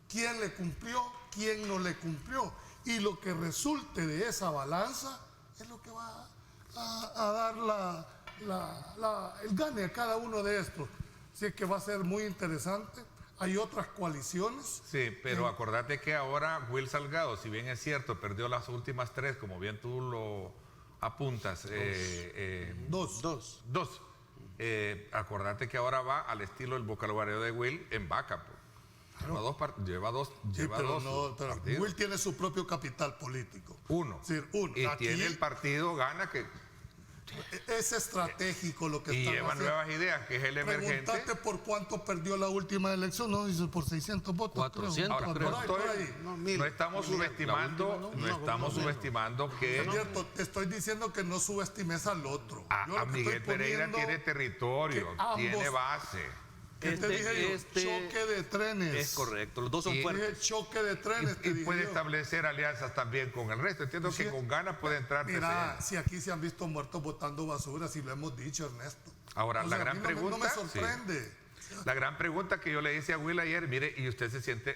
quién le cumplió, quién no le cumplió. y lo que resulte de esa balanza es lo que va a dar el gane a cada uno de estos. Así que va a ser muy interesante. Hay otras coaliciones. Sí, pero acordate que ahora Will Salgado, si bien es cierto, perdió las últimas 3, como bien tú lo apuntas. Dos. Acordate que ahora va al estilo del vocabulario de Will en vaca. Pues. Lleva dos Pero partidos. Will tiene su propio capital político. Uno. Es decir, uno. Y Aquí tiene el partido Gana que es estratégico lo que y están lleva haciendo. nuevas ideas, que es el emergente. Pregúntate por cuánto perdió la última elección, no dice por 600 votos. 400, creo. creo. Por ahí. No estamos subestimando que Alberto, te estoy diciendo que no subestimes al otro. Yo lo a que Miguel estoy Pereira poniendo tiene territorio, que ambos- tiene base. ¿Qué te dije yo? Choque de trenes. Es correcto, los dos son Y- fuertes. Dije choque de trenes, te Y dije puede yo. establecer alianzas también con el resto. Entiendo Sí. que con ganas puede entrar Mira, TCN. si aquí se han visto muertos botando basura, si lo hemos dicho, Ernesto. Ahora, la gran a mí no me pregunta, sorprende. La gran pregunta que yo le hice a Will ayer, mire, ¿y usted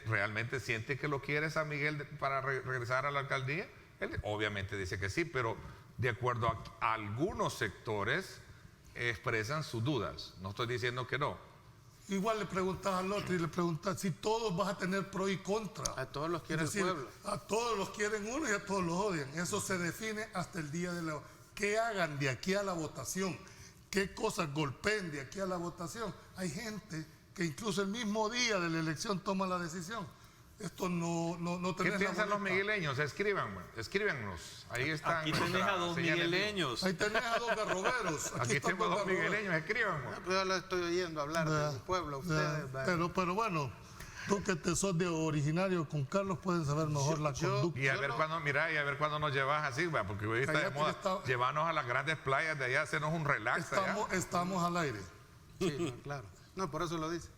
realmente siente que lo quiere San Miguel para regresar a la alcaldía? Él obviamente dice que sí, pero de acuerdo a algunos sectores expresan sus dudas. No estoy diciendo que no. Igual le preguntas al otro y le preguntas si todos vas a tener pro y contra. A todos los quiere Es decir, el pueblo. a todos los quieren uno y a todos los odian. Eso se define hasta el día de la... ¿Qué hagan de aquí a la votación? ¿Qué cosas golpeen de aquí a la votación? Hay gente que incluso el mismo día de la elección toma la decisión. Esto no ¿Qué tenés la piensan los boleta. migueleños? Escríbanos. Ahí están. Aquí tenés nuestras a dos señales. migueleños. Ahí tenés a dos garroberos. Aquí están tengo dos garroberos. migueleños, escríbanos. Pero yo lo estoy oyendo hablar Ya, del pueblo, ya. ustedes. ¿verdad? Pero bueno, tú que te sos de originario con Carlos puedes saber mejor la conducta. Y a ver cuándo nos llevas así, ¿va? Porque hoy está de Cállate, moda. está- Llevarnos a las grandes playas de allá, hacernos un relax allá. Estamos al aire. Sí, no, claro. No, por eso lo dice.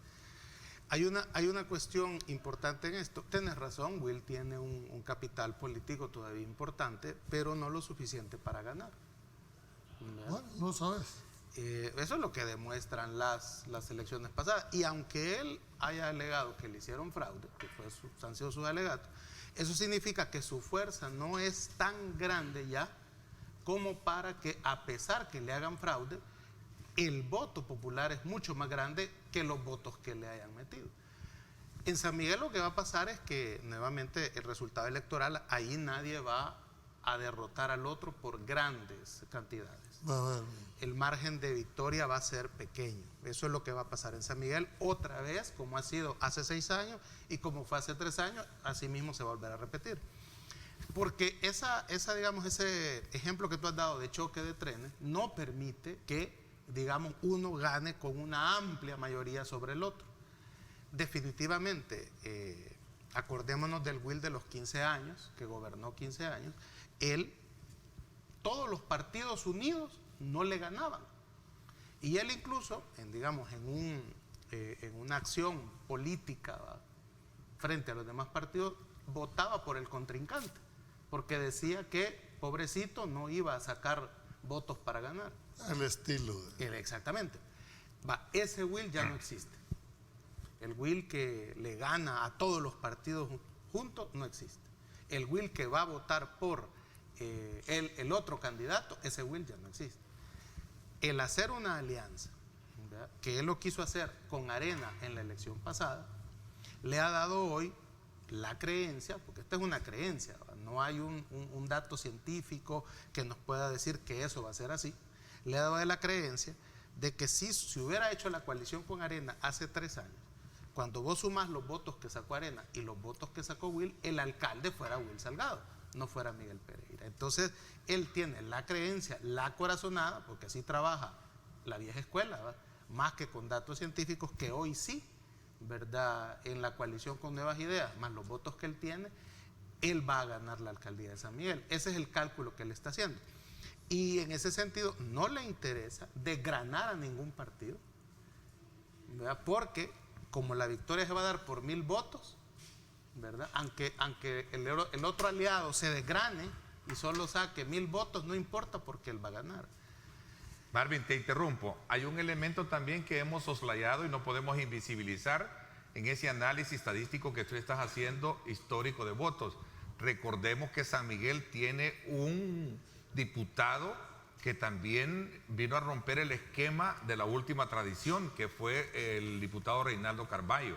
Hay una cuestión importante en esto. Tienes razón, Will tiene un capital político todavía importante, pero no lo suficiente para ganar. ¿Verdad? Bueno, no sabes. Eso es lo que demuestran las elecciones pasadas. Y aunque él haya alegado que le hicieron fraude, que han sido sus alegatos, eso significa que su fuerza no es tan grande ya como para que, a pesar que le hagan fraude, el voto popular es mucho más grande que los votos que le hayan metido. En San Miguel lo que va a pasar es que nuevamente el resultado electoral, ahí nadie va a derrotar al otro por grandes cantidades. A ver, El margen de victoria va a ser pequeño. Eso es lo que va a pasar en San Miguel otra vez, como ha sido hace 6 años y como fue hace 3 años, así mismo se va a volver a repetir. Porque digamos, ese ejemplo que tú has dado de choque de trenes no permite que, digamos, uno gane con una amplia mayoría sobre el otro. Definitivamente, acordémonos del Will de los 15 años, que gobernó 15 años, todos los partidos unidos no le ganaban. Y él incluso, en una acción política, ¿va?, frente a los demás partidos, votaba por el contrincante, porque decía que, pobrecito, no iba a sacar votos para ganar. el estilo. Exactamente. Ese Will ya no existe. El Will que le gana a todos los partidos juntos no existe. El Will que va a votar por el otro candidato, ese Will ya no existe. El hacer una alianza, ¿verdad?, que él lo quiso hacer con Arena en la elección pasada, le ha dado hoy la creencia, porque esta es una creencia, ¿verdad?, no hay un dato científico que nos pueda decir que eso va a ser así. Le ha dado la creencia de que si hubiera hecho la coalición con Arena hace 3 años, cuando vos sumás los votos que sacó Arena y los votos que sacó Will, el alcalde fuera Will Salgado, no fuera Miguel Pereira. Entonces, él tiene la creencia, la corazonada, porque así trabaja la vieja escuela, ¿verdad?, más que con datos científicos, que hoy sí, ¿verdad?, en la coalición con Nuevas Ideas, más los votos que él tiene, él va a ganar la alcaldía de San Miguel. Ese es el cálculo que él está haciendo. Y en ese sentido no le interesa desgranar a ningún partido, ¿verdad?, porque como la victoria se va a dar por 1000 votos, ¿verdad?, aunque el otro aliado se desgrane y solo saque 1000 votos, no importa porque él va a ganar. Marvin, te interrumpo. Hay un elemento también que hemos soslayado y no podemos invisibilizar en ese análisis estadístico que tú estás haciendo histórico de votos. recordemos que San Miguel tiene un diputado que también vino a romper el esquema de la última tradición, que fue el diputado Reinaldo Carballo,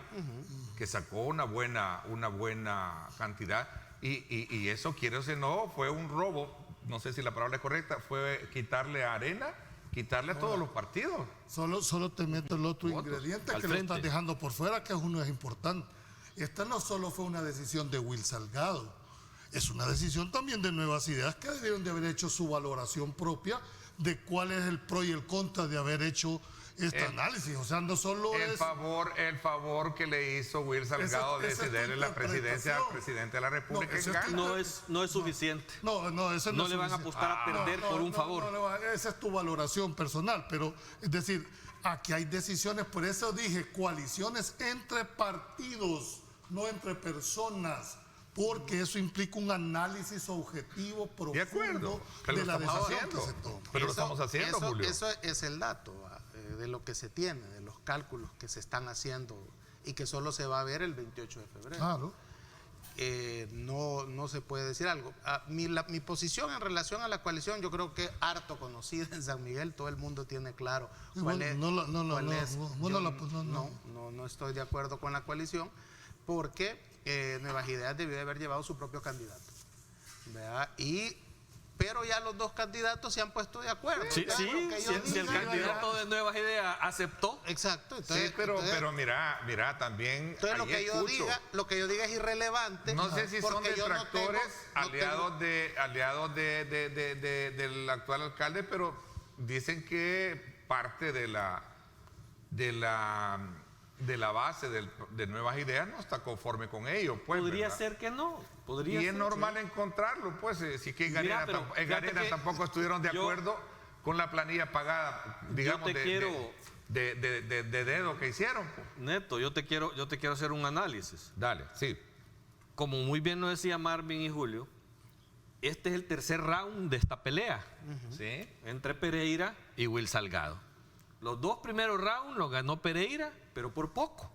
que sacó una buena cantidad, y eso, quiere o no, fue un robo, no sé si la palabra es correcta, fue quitarle a Arena, quitarle a todos los partidos. Solo te meto el otro ingrediente al que frente. lo estás dejando por fuera, que uno es importante. Esta no solo fue una decisión de Will Salgado, es una decisión también de Nuevas Ideas, que debieron de haber hecho su valoración propia de cuál es el pro y el contra de haber hecho este análisis. O sea, no solo El favor que le hizo Will Salgado de cederle la presidencia al presidente de la República. No, ese es tu- No es suficiente. Ese No es le van a suficiente. apostar a perder por un favor. Esa es tu valoración personal, pero es decir, aquí hay decisiones, por eso dije coaliciones entre partidos, no entre personas, porque eso implica un análisis objetivo profundo De acuerdo, pero de lo la estamos decisión que haciendo. se toma. Pero lo estamos haciendo, Julio. Eso es el dato de lo que se tiene, de los cálculos que se están haciendo y que solo se va a ver el 28 de febrero. Claro. No se puede decir algo. Mi posición en relación a la coalición, yo creo que es harto conocida en San Miguel, todo el mundo tiene claro cuál es. No estoy de acuerdo con la coalición porque Nuevas Ideas debió de haber llevado su propio candidato, ¿verdad? Pero ya los dos candidatos se han puesto de acuerdo. Sí, Ya, sí, lo que yo si el diga, candidato de Nuevas Ideas aceptó. Exacto. Sí, pero mira, también entonces ahí lo que yo diga es irrelevante. No sé si son porque yo no detractores, tengo- aliados del actual alcalde, pero dicen que parte de la base de Nuevas Ideas no está conforme con ellos. Pues, Podría ¿verdad? ser que no. Podría Y es ser, normal sí. encontrarlo, pues, si que en Mira, Arena, pero en fíjate Arena que tampoco estuvieron de yo- acuerdo con la planilla pagada, digamos, de dedo que hicieron. Pues. Neto, yo te quiero hacer un análisis. Dale, sí. Como muy bien nos decía Marvin y Julio, este es el tercer round de esta pelea Sí. entre Pereira y Will Salgado. Los dos primeros rounds los ganó Pereira, pero por poco.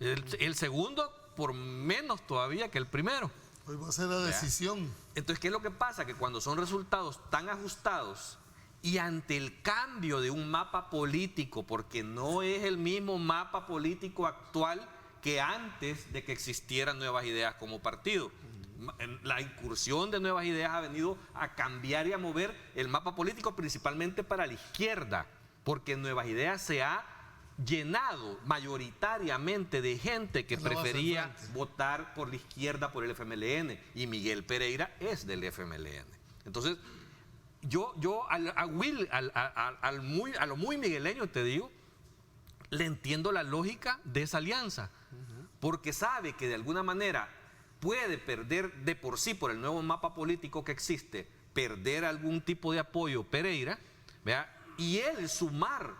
El segundo por menos todavía que el primero. Hoy va a ser la decisión. Entonces, ¿qué es lo que pasa? Que cuando son resultados tan ajustados y ante el cambio de un mapa político, porque no es el mismo mapa político actual que antes de que existieran Nuevas Ideas como partido. La incursión de Nuevas Ideas ha venido a cambiar y a mover el mapa político principalmente para la izquierda, porque Nuevas Ideas se ha llenado mayoritariamente de gente que Es la base prefería del frente. votar por la izquierda por el FMLN, y Miguel Pereira es del FMLN. Entonces, yo a lo muy migueleño te digo, le entiendo la lógica de esa alianza, porque sabe que de alguna manera puede perder de por sí, por el nuevo mapa político que existe, perder algún tipo de apoyo Pereira, ¿vea? Y él sumar,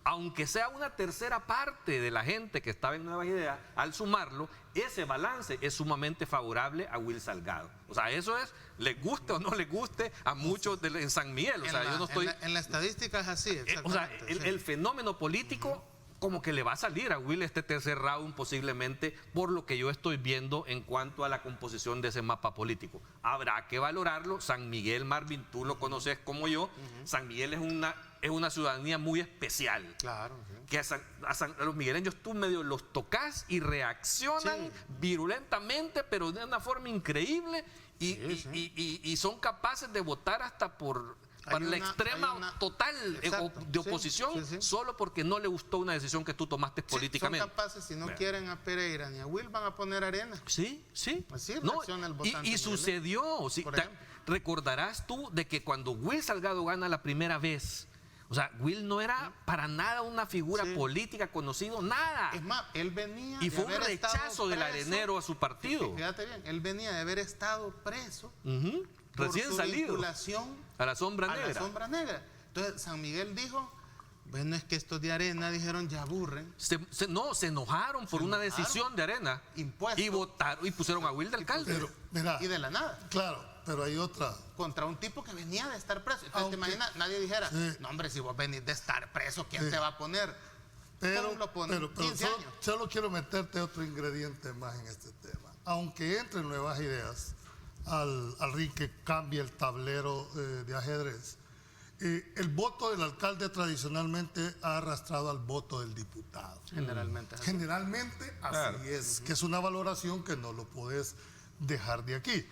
aunque sea una tercera parte de la gente que estaba en Nuevas Ideas, al sumarlo, ese balance es sumamente favorable a Will Salgado. O sea, eso es, les guste o no les guste a muchos en San Miguel. O sea, yo no estoy... En la estadística es así, O sea, exactamente. el fenómeno político como que le va a salir a Will este tercer round posiblemente por lo que yo estoy viendo en cuanto a la composición de ese mapa político. Habrá que valorarlo. San Miguel, Marvin, tú lo conoces como yo. San Miguel es una ciudadanía muy especial. Claro, sí. Que a los migueleños tú medio los tocas y reaccionan virulentamente, pero de una forma increíble y son capaces de votar hasta para la extrema total Exacto, de oposición, sí. solo porque no le gustó una decisión que tú tomaste políticamente. Son capaces, si no quieren a Pereira ni a Will, van a poner Arena. Sí. Así No, reacciona el votante y migueleño, sucedió. Sí, por ejemplo. recordarás tú de que cuando Will Salgado gana la primera vez, o sea, Will no era para nada una figura política conocido, nada. Es más, él venía Y de fue un haber estado rechazo del preso. arenero a su partido. Fíjate bien, él venía de haber estado preso Ujú, por recién su salido vinculación a la sombra a la negra. sombra negra. Entonces San Miguel dijo, bueno, es que estos de Arena dijeron ya aburren. Se enojaron por una decisión de Arena Impuesto. y votaron y pusieron a Will de alcalde. Pero, mira, Y de la nada, claro, pero hay otra. contra un tipo que venía de estar preso. Entonces Aunque- te imaginas, nadie dijera, Sí. no hombre, si vos venís de estar preso, ¿quién te va a poner? Pero, ¿Cómo lo ponen? pero 15 solo, años. solo quiero meterte otro ingrediente más en este tema. Aunque entre Nuevas Ideas, al ring que cambia el tablero de ajedrez. El voto del alcalde tradicionalmente ha arrastrado al voto del diputado. Generalmente. Generalmente así Claro. es, que es una valoración que no lo puedes dejar de aquí.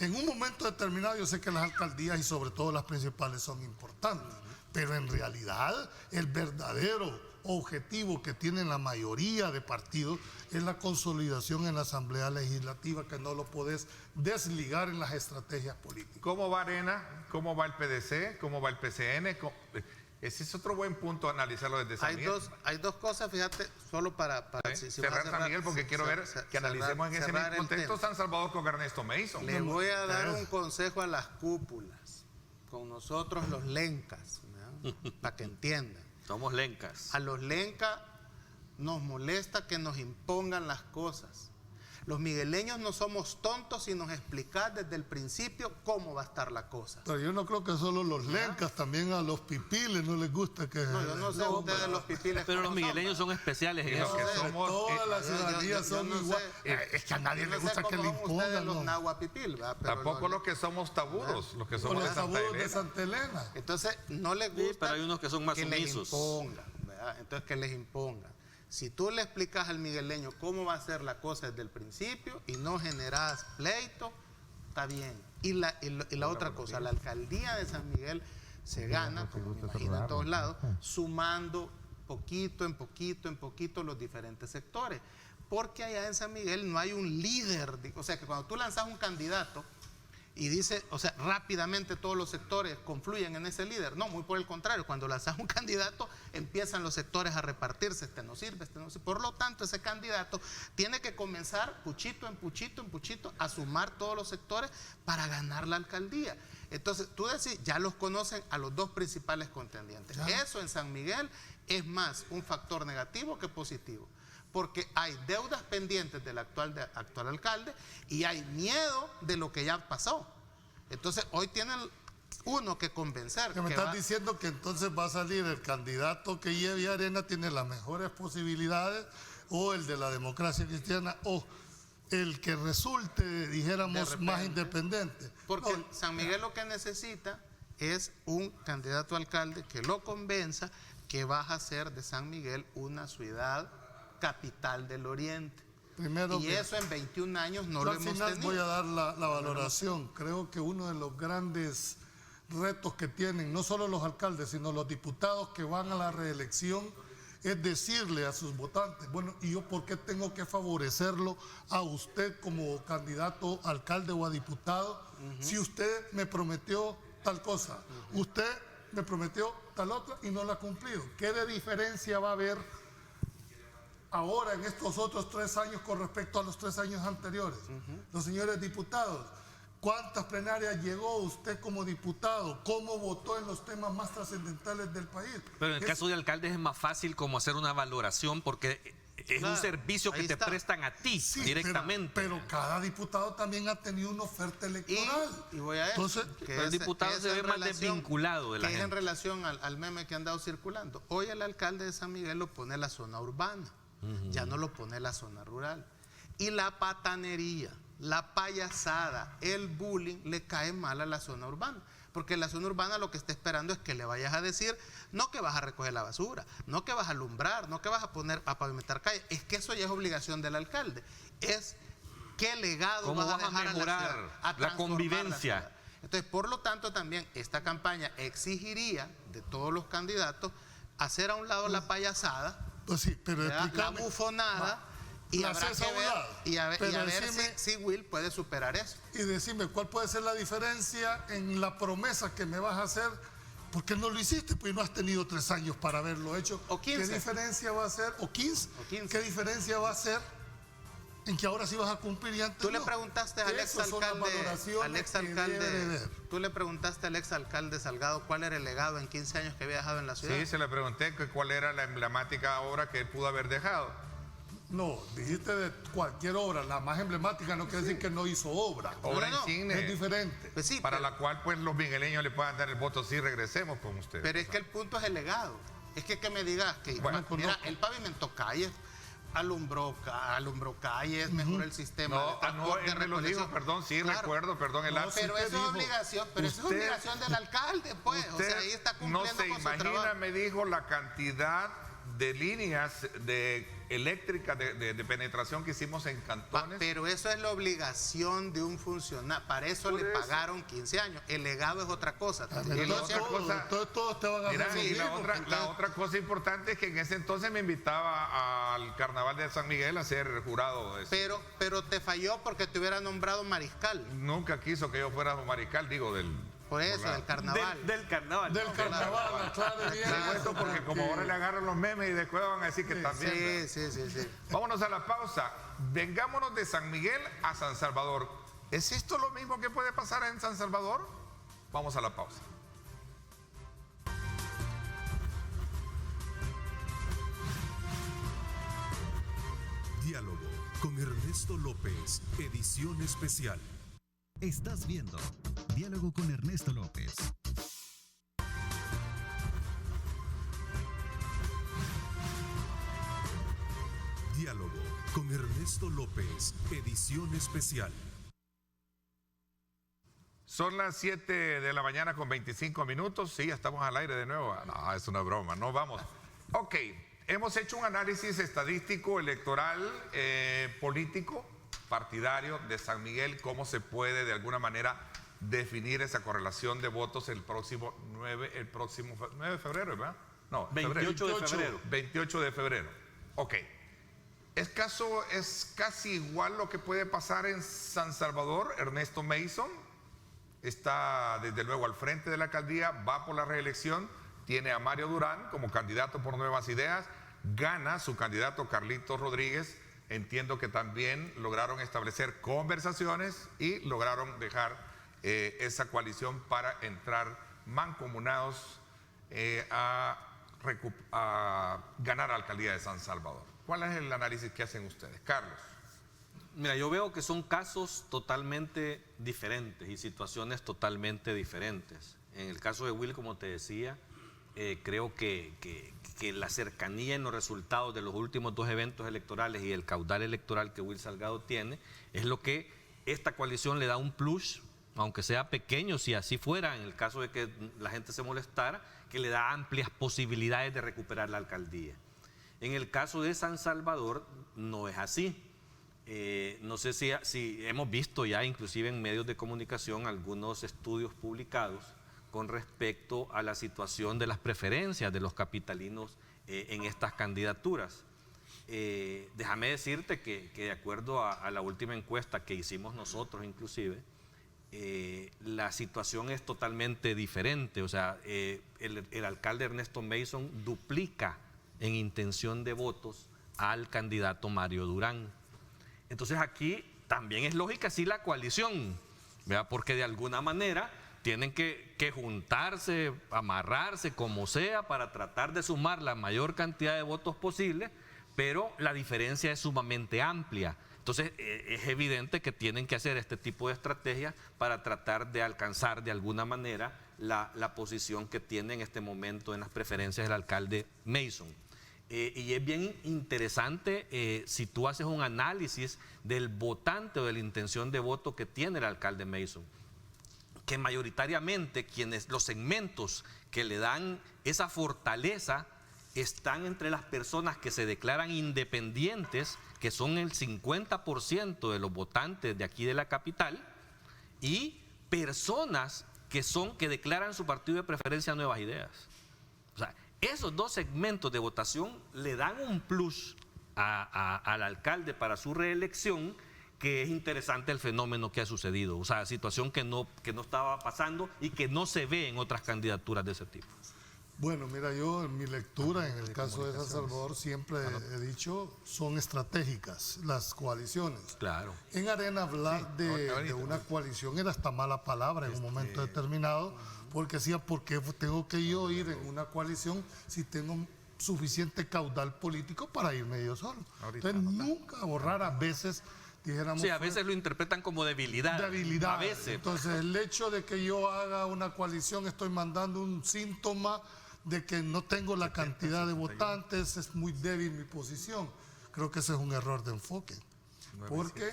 En un momento determinado yo sé que las alcaldías y sobre todo las principales son importantes, pero en realidad el verdadero objetivo que tienen la mayoría de partidos es la consolidación en la Asamblea Legislativa, que no lo podés desligar en las estrategias políticas. ¿Cómo va Arena? ¿Cómo va el PDC? ¿Cómo va el PCN? Ese es otro buen punto analizarlo desde San Miguel. Hay dos cosas, fíjate, solo para ¿Sí? si vas a cerrar San Miguel, porque quiero ver que analicemos en ese mismo contexto San Salvador con Ernesto Mason. Le voy a dar un consejo a las cúpulas, con nosotros los lencas, para que entiendan. Somos lencas. A los lencas nos molesta que nos impongan las cosas. Los migueleños no somos tontos si nos explicás desde el principio cómo va a estar la cosa. Pero yo no creo que solo los lencas, también a los pipiles no les gusta que... No, yo no sé ustedes los pipiles. Pero los cómo migueleños son especiales en Los eso. que sé, somos, Todas las yo ciudadanías no son sé. igual. Es que a nadie le gusta que le impongan. los ¿no? nahuapipil, ¿verdad? Pero tampoco los que somos tabudos, los que O somos de los Santa abuelos de Elena. Santa Elena. Entonces, no les Sí, gusta pero hay unos que son más les sumisos. impongan, ¿verdad? Entonces, que les impongan. Si tú le explicas al migueleño cómo va a ser la cosa desde el principio y no generas pleito, está bien. Y la otra cosa, la alcaldía de San Miguel se gana, como me imagino en todos lados, sumando poquito en poquito los diferentes sectores. Porque allá en San Miguel no hay un líder. O sea, que cuando tú lanzas un candidato y dice, o sea, rápidamente todos los sectores confluyen en ese líder. No, muy por el contrario, cuando lanzas un candidato empiezan los sectores a repartirse, este no sirve, este no sirve. Por lo tanto, ese candidato tiene que comenzar puchito en puchito a sumar todos los sectores para ganar la alcaldía. Entonces, tú decís, ya los conocen a los dos principales contendientes. Ya. Eso en San Miguel es más un factor negativo que positivo, porque hay deudas pendientes del actual alcalde y hay miedo de lo que ya pasó. Entonces, hoy tienen uno que convencer. Que me que estás va- diciendo que entonces va a salir el candidato que lleve a Arena, tiene las mejores posibilidades, o el de la democracia cristiana, o el que resulte, De dijéramos, repente. más independiente. Porque No, San Miguel lo que necesita es un candidato a alcalde que lo convenza que va a hacer de San Miguel una ciudad capital del Oriente. primero Y que- eso en 21 años no yo lo al hemos final tenido. voy a dar la valoración. Creo que uno de los grandes retos que tienen, no solo los alcaldes, sino los diputados que van a la reelección, es decirle a sus votantes, bueno, ¿y yo por qué tengo que favorecerlo a usted como candidato a alcalde o a diputado si usted me prometió tal cosa, usted me prometió tal otra y no la ha cumplido? ¿Qué de diferencia va a haber ahora en estos otros 3 años con respecto a los 3 años anteriores? Los señores diputados, ¿cuántas plenarias llegó usted como diputado? ¿Cómo votó en los temas más trascendentales del país? Pero en el caso de alcaldes es más fácil como hacer una valoración porque es Claro, un servicio que ahí te está. prestan a ti Sí, directamente. Pero cada diputado también ha tenido una oferta electoral. Y voy a eso. Entonces, pero el diputado se ve más desvinculado de la que es en gente. relación al meme que han dado circulando. Hoy el alcalde de San Miguel lo pone la zona urbana, ya no lo pone la zona rural. Y la patanería, la payasada, el bullying le cae mal a la zona urbana. Porque la zona urbana lo que está esperando es que le vayas a decir, no que vas a recoger la basura, no que vas a alumbrar, no que vas a poner a pavimentar calles. Es que eso ya es obligación del alcalde. Es qué legado ¿Cómo vas a vas a dejar a mejorar la ciudad, a la transformar convivencia? ciudad. Entonces, por lo tanto, también esta campaña exigiría de todos los candidatos hacer a un lado la payasada, pues sí, pero ¿verdad? La explícame. bufonada, y la habrá haces a que un ver, lado. y a ver Pero si, si Will puede superar eso. Y decime, ¿cuál puede ser la diferencia en la promesa que me vas a hacer? ¿Por qué no lo hiciste? Pues no has tenido 3 años para haberlo hecho. O 15. ¿Qué diferencia va a ser? ¿O 15? O 15. ¿Qué diferencia va a ser en que ahora sí vas a cumplir y antes Tú le no? preguntaste al Esas son las valoraciones que debe de ver. tú le preguntaste al exalcalde Salgado cuál era el legado en 15 años que había dejado en la ciudad. Sí, se le pregunté que cuál era la emblemática obra que él pudo haber dejado. No, dijiste de cualquier obra, la más emblemática no quiere decir que no hizo obra. Obra No, no, insigne. Es diferente. Pues sí, para pero, la cual pues los migueleños le puedan dar el voto si regresemos con ustedes. pero es que el punto es el legado. Es que me digas que Bueno, mira, él pavimentó calles, alumbró calles, mejoró el sistema de No, transporte, él me lo dijo, perdón, sí, Claro. recuerdo, perdón, el lapsus. Pero eso es obligación, eso es obligación del alcalde, pues. O sea, ahí está no cumpliendo se con su imagina, trabajo. me dijo, la cantidad de líneas eléctricas de penetración que hicimos en cantones. Pero eso es la obligación de un funcionario. Para eso le pagaron 15 años. El legado es otra cosa. Y la otra cosa, todos te van a mira, hacer y lo la mismo, otra cosa importante es que en ese entonces me invitaba al carnaval de San Miguel a ser jurado. Pero te falló porque te hubiera nombrado mariscal. Nunca quiso que yo fuera mariscal, digo, Por eso, del carnaval. Del carnaval. Del carnaval, aclare bien. Digo esto porque como ahora le agarran los memes y después van a decir que también. Sí. Vámonos a la pausa. Vengámonos de San Miguel a San Salvador. ¿Es esto lo mismo que puede pasar en San Salvador? Vamos a la pausa. Diálogo con Ernesto López, edición especial. Estás viendo Diálogo con Ernesto López. Diálogo con Ernesto López, edición especial. Son las 7 de la mañana con 25 minutos. Sí, ya estamos al aire de nuevo. No, es una broma, no vamos. Ok, hemos hecho un análisis estadístico, electoral, político, partidario de San Miguel, cómo se puede de alguna manera definir esa correlación de votos el próximo 9 de febrero, ¿verdad? No, 28 de febrero. 28 de febrero. Ok. Es casi igual lo que puede pasar en San Salvador. Ernesto Mason está desde luego al frente de la alcaldía, va por la reelección, tiene a Mario Durán como candidato por Nuevas Ideas, gana su candidato Carlitos Rodríguez. Entiendo que también lograron establecer conversaciones y lograron dejar esa coalición para entrar mancomunados a ganar la alcaldía de San Salvador. ¿Cuál es el análisis que hacen ustedes? Carlos. Mira, yo veo que son casos totalmente diferentes y situaciones totalmente diferentes. En el caso de Will, como te decía, creo que la cercanía en los resultados de los últimos dos eventos electorales y el caudal electoral que Will Salgado tiene es lo que esta coalición le da un plus, aunque sea pequeño, si así fuera, en el caso de que la gente se molestara, que le da amplias posibilidades de recuperar la alcaldía. En el caso de San Salvador no es así. No sé si hemos visto ya inclusive en medios de comunicación algunos estudios publicados con respecto a la situación de las preferencias de los capitalinos en estas candidaturas. Déjame decirte que de acuerdo a la última encuesta que hicimos nosotros inclusive, la situación es totalmente diferente. O sea, el alcalde Ernesto Mason duplica en intención de votos al candidato Mario Durán. Entonces aquí también es lógica sí la coalición, ¿verdad? Porque de alguna manera tienen que juntarse, amarrarse como sea para tratar de sumar la mayor cantidad de votos posible, pero la diferencia es sumamente amplia. Entonces es evidente que tienen que hacer este tipo de estrategias para tratar de alcanzar de alguna manera la posición que tiene en este momento en las preferencias del alcalde Mason. Y es bien interesante si tú haces un análisis del votante o de la intención de voto que tiene el alcalde Mason, que mayoritariamente los segmentos que le dan esa fortaleza están entre las personas que se declaran independientes, que son el 50% de los votantes de aquí de la capital, y personas que declaran su partido de preferencia Nuevas Ideas. O sea, esos dos segmentos de votación le dan un plus al alcalde para su reelección, que es interesante el fenómeno que ha sucedido. O sea, situación que no estaba pasando y que no se ve en otras candidaturas de ese tipo. Bueno, mira, yo en mi lectura, en el caso de San Salvador, siempre he dicho, son estratégicas las coaliciones. Claro. En Arena hablar de una coalición era hasta mala palabra en un momento determinado, porque decía, ¿por qué tengo que yo ir en una coalición si tengo suficiente caudal político para irme yo solo? Entonces, nunca o raras veces dijéramos... Sí, a veces lo interpretan como debilidad. Debilidad. A veces. Entonces, el hecho de que yo haga una coalición, estoy mandando un síntoma de que no tengo la cantidad de votantes, es muy débil mi posición. creo que ese es un error de enfoque. Porque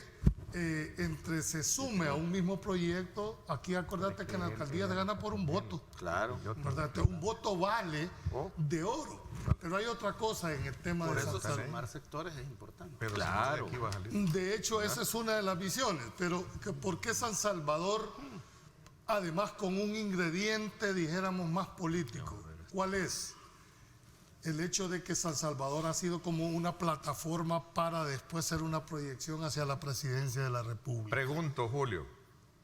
entre se sume a un mismo proyecto, aquí acordate que en la alcaldía se gana por un voto. Claro. ¿Verdad? Entonces, un voto vale de oro. Pero hay otra cosa en el tema Por de eso San Salvador. sumar sectores es importante. Pero Claro. si no, de aquí va a salir. De hecho, esa es una de las visiones. Pero ¿por qué San Salvador, además con un ingrediente, dijéramos, más político? ¿Cuál es? El hecho de que San Salvador ha sido como una plataforma para después ser una proyección hacia la presidencia de la República. Pregunto, Julio,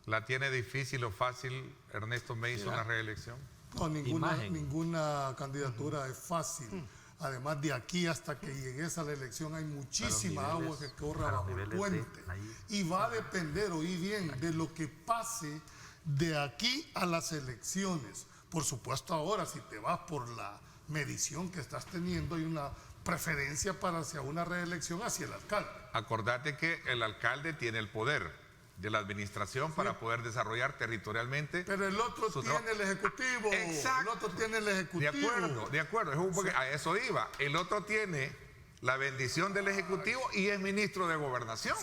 ¿la tiene difícil o fácil Ernesto Mason la reelección? No, Imagen. ninguna candidatura es fácil. Además, de aquí hasta que llegues a la elección hay muchísima agua que corra bajo el puente. Y va a depender, oí bien, de lo que pase de aquí a las elecciones. Por supuesto, ahora, si te vas por la medición que estás teniendo, hay una preferencia para hacia una reelección hacia el alcalde. Acordate que el alcalde tiene el poder de la administración para poder desarrollar territorialmente. Pero el otro su tiene el ejecutivo. Exacto. El otro tiene el ejecutivo. De acuerdo. A eso iba. El otro tiene la bendición del ejecutivo y es ministro de gobernación.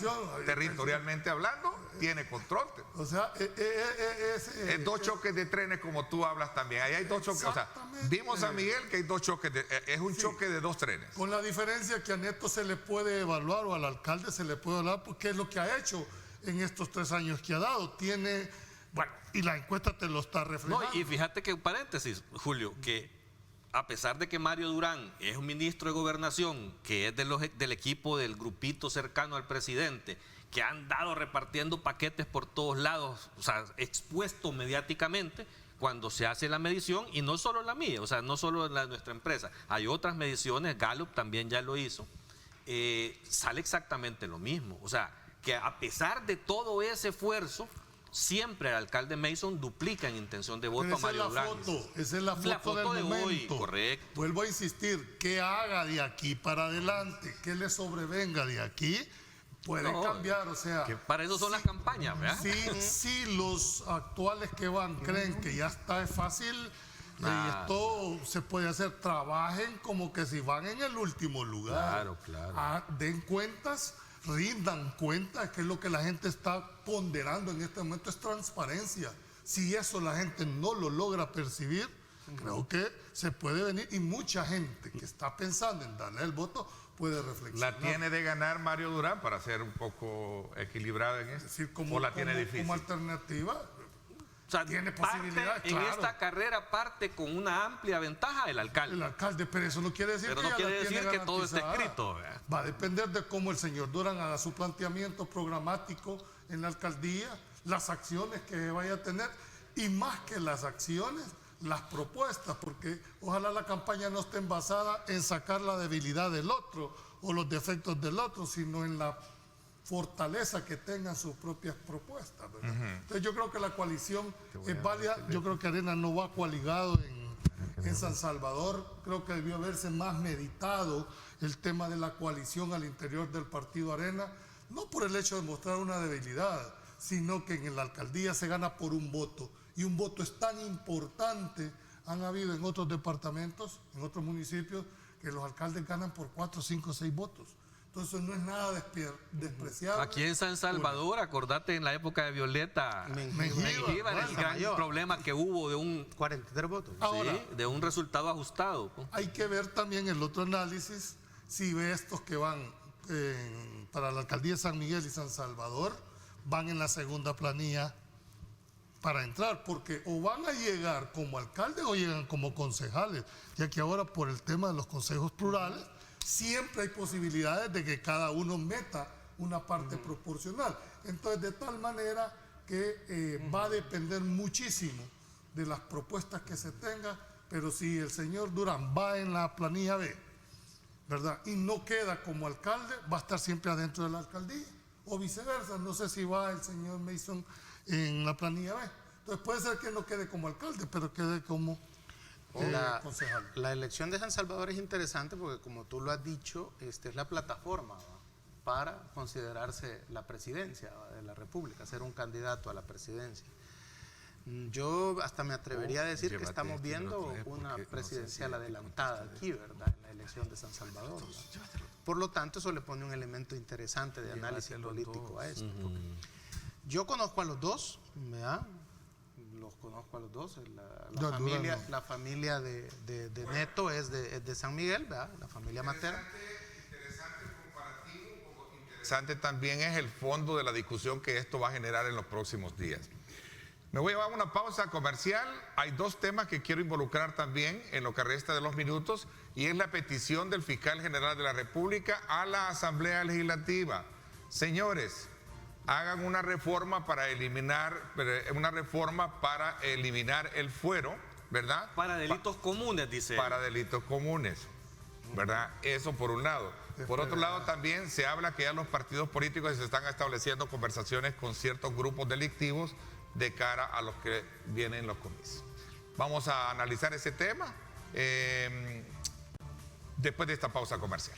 Territorialmente hablando, tiene control. O sea, Es dos choques de trenes como tú hablas también. Ahí hay dos choques. O sea, vimos a Miguel que hay dos choques. Es un choque de dos trenes. con la diferencia que a Neto se le puede evaluar o al alcalde se le puede evaluar porque es lo que ha hecho en estos 3 años que ha dado. Tiene, bueno, y la encuesta te lo está No, reflejando. y fíjate que, paréntesis, Julio, que a pesar de que Mario Durán es un ministro de gobernación, que es del equipo del grupito cercano al presidente, que han dado repartiendo paquetes por todos lados, o sea, expuesto mediáticamente, cuando se hace la medición, y no solo la mía, o sea, no solo la de nuestra empresa, hay otras mediciones, Gallup también ya lo hizo, sale exactamente lo mismo. O sea, que a pesar de todo ese esfuerzo, siempre el alcalde Mason duplica en intención de voto Pero a Mario Durán. esa es la foto del de hoy, momento. correcto. Vuelvo a insistir, que haga de aquí para adelante, que le sobrevenga de aquí, puede No, cambiar. O sea, Que para eso son las campañas, ¿verdad? si los actuales que van creen que ya está es fácil, y esto se puede hacer, trabajen como que si van en el último lugar. Claro. Den cuentas, rindan cuentas, que es lo que la gente está ponderando en este momento, es transparencia. Si eso la gente no lo logra percibir, creo que se puede venir, y mucha gente que está pensando en darle el voto puede reflexionar. ¿La tiene de ganar Mario Durán para ser un poco equilibrado en esto? Es decir, ¿O la tiene difícil? como alternativa, O sea, tiene parte, posibilidad, en claro. esta carrera parte con una amplia ventaja el alcalde. el alcalde, pero eso no quiere decir Pero que no ya quiere la tiene decir que todo esté garantizada. escrito, ¿verdad? Va a depender de cómo el señor Durán haga su planteamiento programático en la alcaldía, las acciones que vaya a tener, y más que las acciones, las propuestas, porque ojalá la campaña no esté basada en sacar la debilidad del otro o los defectos del otro, sino en la fortaleza que tengan sus propias propuestas, ¿verdad? Entonces yo creo que la coalición es válida. Yo creo que Arena no va coaligado en San Salvador. Creo que debió haberse más meditado el tema de la coalición al interior del partido Arena, no por el hecho de mostrar una debilidad, sino que en la alcaldía se gana por un voto, y un voto es tan importante. Han habido en otros departamentos, en otros municipios, que los alcaldes ganan por 4, 5, 6 votos. Entonces no es nada despreciable. Aquí en San Salvador, acordate en la época de Violeta Mengíbar, el gran problema que hubo de un 43 votos. Ahora, de un resultado ajustado. hay que ver también el otro análisis, si ve estos que van para la alcaldía de San Miguel y San Salvador, van en la segunda planilla para entrar, porque o van a llegar como alcaldes o llegan como concejales, ya que ahora por el tema de los consejos plurales, siempre hay posibilidades de que cada uno meta una parte proporcional. Entonces, de tal manera que va a depender muchísimo de las propuestas que se tengan, pero si el señor Durán va en la planilla B, ¿verdad?, y no queda como alcalde, va a estar siempre adentro de la alcaldía, o viceversa. No sé si va el señor Mason en la planilla B. Entonces puede ser que no quede como alcalde, pero quede como concejal. La elección de San Salvador es interesante porque, como tú lo has dicho, es la plataforma, ¿va?, para considerarse la presidencia, ¿va?, de la República, ser un candidato a la presidencia. Yo hasta me atrevería a decir que estamos viendo una presidencial adelantada aquí, ¿verdad?, en la elección de San Salvador, ¿va? Por lo tanto, eso le pone un elemento interesante de análisis político a esto. Yo conozco a los dos, ¿verdad? Los conozco a los dos. La familia de Neto es de San Miguel, ¿verdad? La familia materna. Interesante el comparativo, un poco interesante también es el fondo de la discusión que esto va a generar en los próximos días. Me voy a llevar una pausa comercial. Hay dos temas que quiero involucrar también en lo que resta de los minutos, y es la petición del fiscal general de la República a la Asamblea Legislativa. Señores, hagan una reforma para eliminar el fuero, ¿verdad? Para delitos comunes, dice. Para delitos comunes, ¿verdad? Eso por un lado. Por otro lado, también se habla que ya los partidos políticos se están estableciendo conversaciones con ciertos grupos delictivos de cara a los que vienen los comicios. Vamos a analizar ese tema después de esta pausa comercial.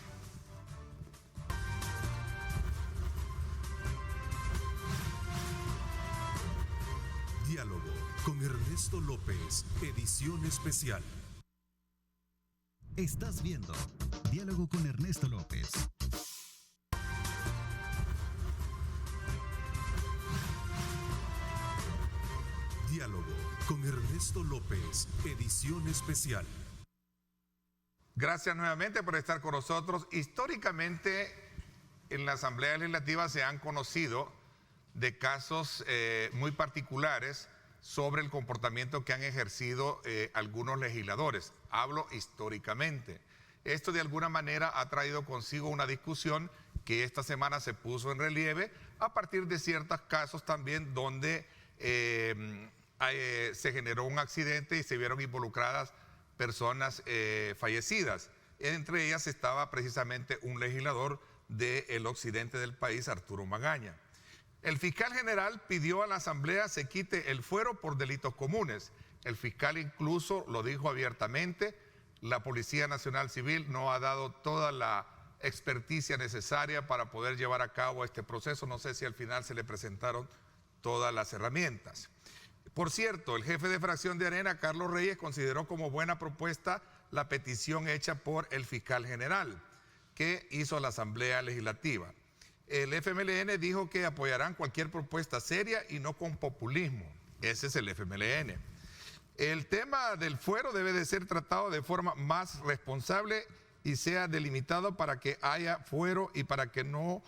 Diálogo con Ernesto López, edición especial. Estás viendo Diálogo con Ernesto López. Diálogo con Ernesto López, edición especial. Gracias nuevamente por estar con nosotros. Históricamente, en la Asamblea Legislativa se han conocido de casos muy particulares sobre el comportamiento que han ejercido algunos legisladores. Hablo históricamente. Esto de alguna manera ha traído consigo una discusión que esta semana se puso en relieve a partir de ciertos casos también donde se generó un accidente y se vieron involucradas personas fallecidas. Entre ellas estaba precisamente un legislador del occidente del país, Arturo Magaña. El fiscal general pidió a la Asamblea se quite el fuero por delitos comunes. El fiscal incluso lo dijo abiertamente. La Policía Nacional Civil no ha dado toda la experticia necesaria para poder llevar a cabo este proceso. No sé si al final se le presentaron todas las herramientas. Por cierto, el jefe de fracción de Arena, Carlos Reyes, consideró como buena propuesta la petición hecha por el fiscal general que hizo la Asamblea Legislativa. El FMLN dijo que apoyarán cualquier propuesta seria y no con populismo. Ese es el FMLN. El tema del fuero debe de ser tratado de forma más responsable y sea delimitado para que haya fuero y para que no,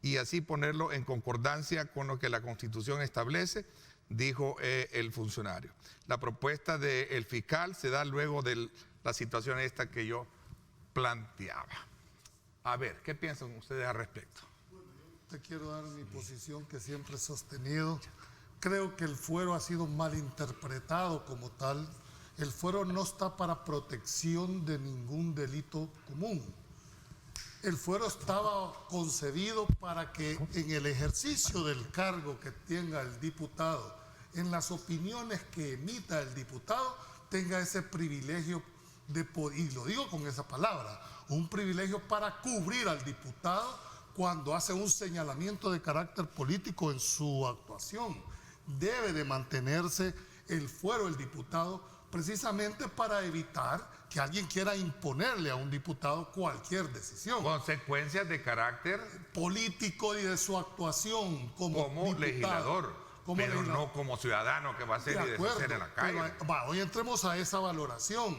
y así ponerlo en concordancia con lo que la Constitución establece, dijo el funcionario. La propuesta del fiscal se da luego de la situación esta que yo planteaba. A ver, ¿qué piensan ustedes al respecto? Te quiero dar mi posición que siempre he sostenido. Creo que el fuero ha sido mal interpretado como tal. El fuero no está para protección de ningún delito común. El fuero estaba concebido para que en el ejercicio del cargo que tenga el diputado, en las opiniones que emita el diputado, tenga ese privilegio de poder, y lo digo con esa palabra, un privilegio para cubrir al diputado cuando hace un señalamiento de carácter político en su actuación. Debe de mantenerse el fuero del diputado precisamente para evitar que alguien quiera imponerle a un diputado cualquier decisión. Consecuencias de carácter Político y de su actuación como legislador, pero legislador. no como ciudadano que va a hacer y deshacer en la calle. Hoy entremos a esa valoración.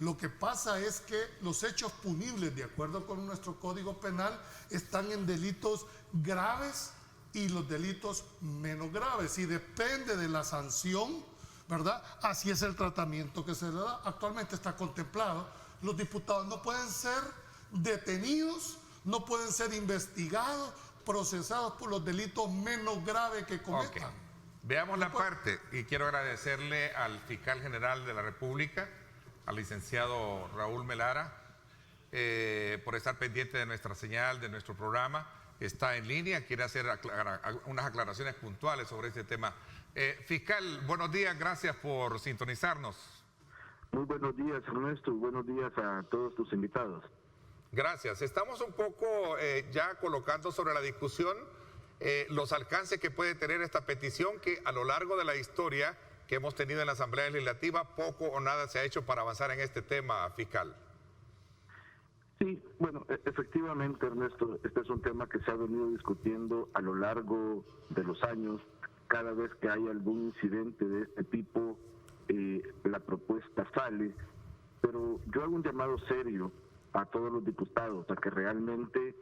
Lo que pasa es que los hechos punibles, de acuerdo con nuestro Código Penal, están en delitos graves y los delitos menos graves. Y depende de la sanción, ¿verdad? Así es el tratamiento que se le da. Actualmente está contemplado. Los diputados no pueden ser detenidos, no pueden ser investigados, procesados por los delitos menos graves que cometan. Okay. Veamos la parte, y quiero agradecerle al fiscal general de la República, al licenciado Raúl Melara, por estar pendiente de nuestra señal, de nuestro programa. Está en línea, quiere hacer unas aclaraciones puntuales sobre este tema. Fiscal, buenos días, gracias por sintonizarnos. Muy buenos días, Ernesto, y buenos días a todos tus invitados. Gracias. Estamos un poco ya colocando sobre la discusión los alcances que puede tener esta petición, que a lo largo de la historia que hemos tenido en la Asamblea Legislativa, poco o nada se ha hecho para avanzar en este tema, fiscal. Sí, bueno, efectivamente, Ernesto, este es un tema que se ha venido discutiendo a lo largo de los años. Cada vez que hay algún incidente de este tipo, la propuesta sale, pero yo hago un llamado serio a todos los diputados a que realmente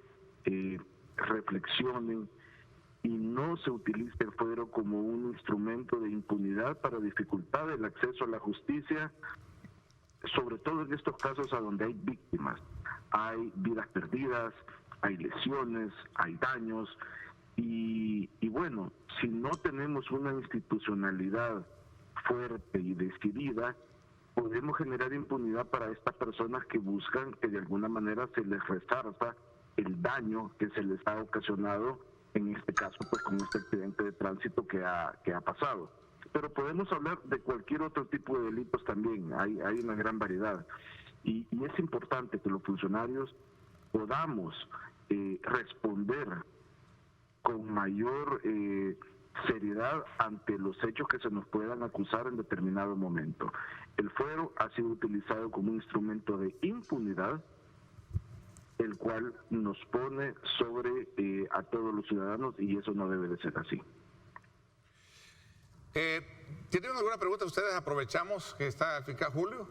reflexionen y no se utilice el fuero como un instrumento de impunidad para dificultar el acceso a la justicia, sobre todo en estos casos a donde hay víctimas, hay vidas perdidas, hay lesiones, hay daños, y bueno, si no tenemos una institucionalidad fuerte y decidida, podemos generar impunidad para estas personas que buscan que de alguna manera se les resarza el daño que se les ha ocasionado, en este caso pues con este accidente de tránsito que ha pasado. Pero podemos hablar de cualquier otro tipo de delitos también, hay una gran variedad. Y es importante que los funcionarios podamos responder con mayor seriedad ante los hechos que se nos puedan acusar en determinado momento. El fuero ha sido utilizado como un instrumento de impunidad, el cual nos pone sobre a todos los ciudadanos, y eso no debe de ser así. ¿Tienen alguna pregunta ustedes? Aprovechamos que está el fiscal Julio.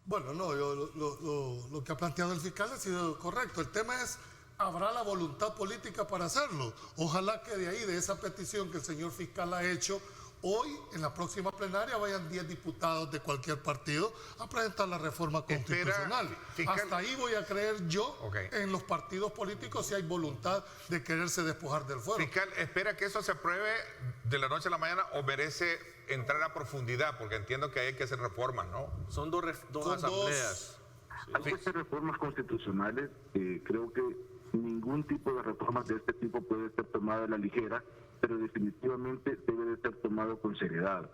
Bueno, no, lo que ha planteado el fiscal ha sido correcto. El tema es, ¿habrá la voluntad política para hacerlo? Ojalá que de ahí, de esa petición que el señor fiscal ha hecho, hoy en la próxima plenaria vayan 10 diputados de cualquier partido a presentar la reforma constitucional. Fiscal. Hasta ahí voy a creer yo Okay. en los partidos políticos si hay voluntad de quererse despojar del fuero. Fiscal, ¿espera que eso se apruebe de la noche a la mañana o merece entrar a profundidad? Porque entiendo que hay que hacer reformas, ¿no? Son dos Son asambleas. Hay que hacer reformas constitucionales. Creo que ningún tipo de reformas de este tipo puede ser tomada a la ligera, pero definitivamente debe de ser tomado con seriedad.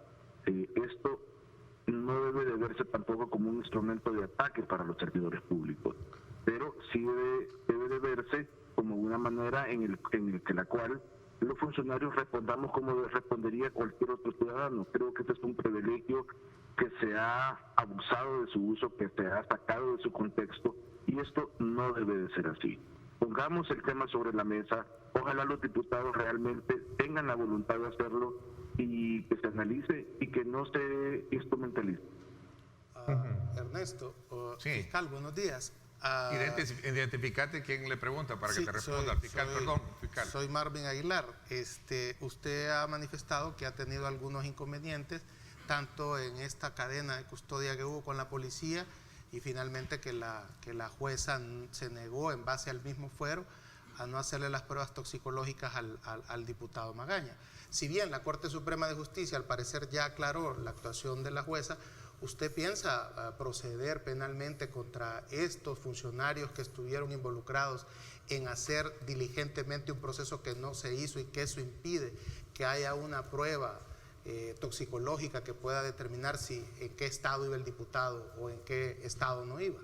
Esto no debe de verse tampoco como un instrumento de ataque para los servidores públicos, pero sí debe de verse como una manera en el que la cual los funcionarios respondamos como respondería cualquier otro ciudadano. Creo que este es un privilegio que se ha abusado de su uso, que se ha sacado de su contexto, y esto no debe de ser así. Pongamos el tema sobre la mesa, ojalá los diputados realmente tengan la voluntad de hacerlo y que se analice y que no se instrumentalice. Ernesto, Sí. fiscal, buenos días. Identificate quién le pregunta para que te responda. Fiscal, perdón, fiscal. Soy Marvin Aguilar. Usted ha manifestado que ha tenido algunos inconvenientes, tanto en esta cadena de custodia que hubo con la policía y finalmente que la jueza se negó en base al mismo fuero a no hacerle las pruebas toxicológicas al diputado Magaña. Si bien la Corte Suprema de Justicia al parecer ya aclaró la actuación de la jueza, ¿usted piensa proceder penalmente contra estos funcionarios que estuvieron involucrados en hacer diligentemente un proceso que no se hizo y que eso impide que haya una prueba toxicológica que pueda determinar en qué estado iba el diputado o en qué estado no iba?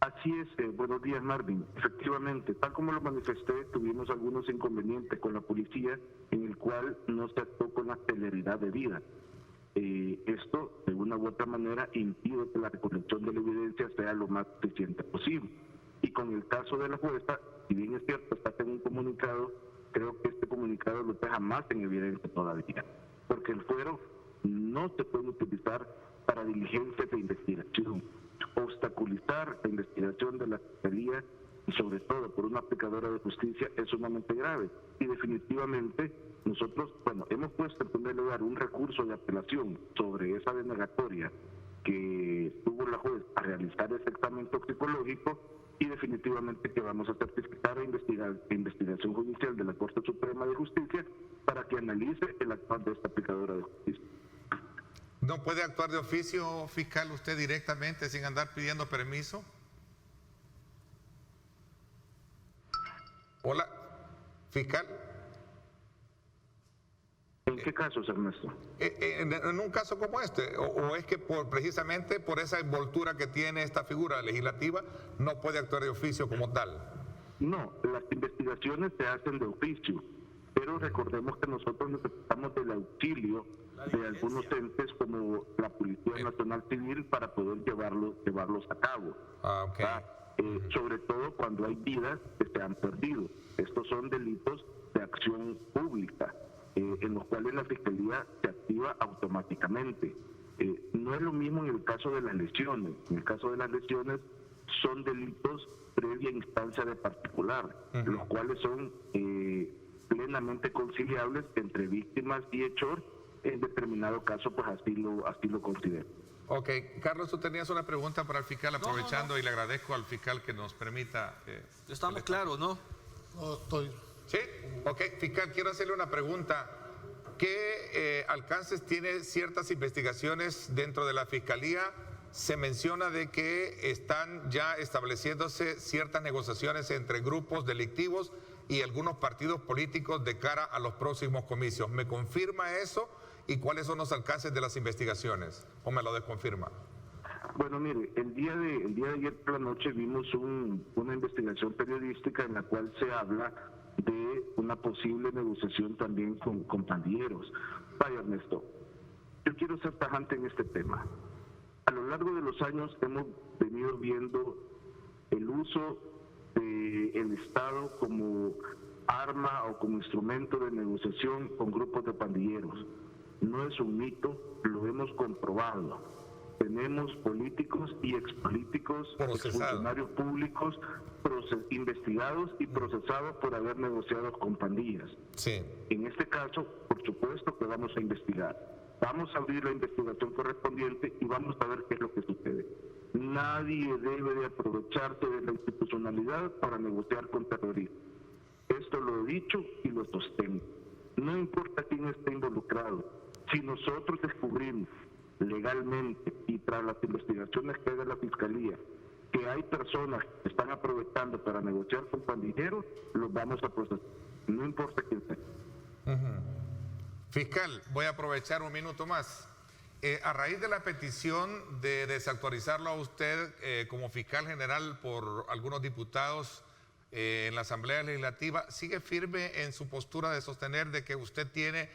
Así es, buenos días Marvin. Efectivamente, tal como lo manifesté, tuvimos algunos inconvenientes con la policía en el cual no se actuó con la celeridad debida. Esto, de una u otra manera, impide que la recolección de la evidencia sea lo más eficiente posible. Y con el caso de la jueza, si bien es cierto, está en un comunicado, creo que este comunicado lo deja más en evidencia todavía, porque el fuero no se puede utilizar para diligencias de investigación. Obstaculizar la investigación de la Fiscalía y sobre todo por una aplicadora de justicia es sumamente grave, y definitivamente nosotros, hemos puesto en primer lugar un recurso de apelación sobre esa denegatoria que tuvo la juez a realizar ese examen toxicológico, y definitivamente que vamos a certificar la investigación judicial de la Corte Suprema de Justicia para que analice el actuar de esta aplicadora de justicia. ¿No puede actuar de oficio, fiscal, usted directamente sin andar pidiendo permiso? Hola, fiscal. ¿En qué casos, Ernesto? En un caso como este, o es que precisamente por esa envoltura que tiene esta figura legislativa, no puede actuar de oficio como tal. No, las investigaciones se hacen de oficio, pero recordemos que nosotros necesitamos del auxilio de algunos entes como la Policía Nacional Civil para poder llevarlos a cabo. Sobre todo cuando hay vidas que se han perdido. Estos son delitos de acción pública, en los cuales la Fiscalía se activa automáticamente. No es lo mismo en el caso de las lesiones. En el caso de las lesiones son delitos previa instancia de particular, los cuales son plenamente conciliables entre víctimas y hechor. En determinado caso, pues así lo considero. Ok, Carlos, tú tenías una pregunta para el fiscal, aprovechando, y le agradezco al fiscal que nos permita... Estamos claros, ¿no? No estoy. Sí, ok, fiscal, quiero hacerle una pregunta. ¿Qué alcances tiene ciertas investigaciones dentro de la Fiscalía? Se menciona de que están ya estableciéndose ciertas negociaciones entre grupos delictivos y algunos partidos políticos de cara a los próximos comicios. ¿Me confirma eso? ¿Y cuáles son los alcances de las investigaciones? ¿O me lo desconfirma? Bueno, mire, el día de ayer por la noche vimos una investigación periodística en la cual se habla de una posible negociación también con pandilleros. Vaya, Ernesto, yo quiero ser tajante en este tema. A lo largo de los años hemos venido viendo el uso del Estado como arma o como instrumento de negociación con grupos de pandilleros. No es un mito, lo hemos comprobado. Tenemos políticos y expolíticos, exfuncionarios públicos investigados y procesados por haber negociado con pandillas. Sí. En este caso, por supuesto que vamos a investigar. Vamos a abrir la investigación correspondiente y vamos a ver qué es lo que sucede. Nadie debe de aprovecharse de la institucionalidad para negociar con terroristas. Esto lo he dicho y lo sostengo. No importa quién esté involucrado. Si nosotros descubrimos legalmente y tras las investigaciones que haga la Fiscalía que hay personas que están aprovechando para negociar con pandilleros, los vamos a procesar. No importa quién sea. Fiscal, voy a aprovechar un minuto más. A raíz de la petición de desactualizarlo a usted como fiscal general por algunos diputados en la Asamblea Legislativa, ¿sigue firme en su postura de sostener de que usted tiene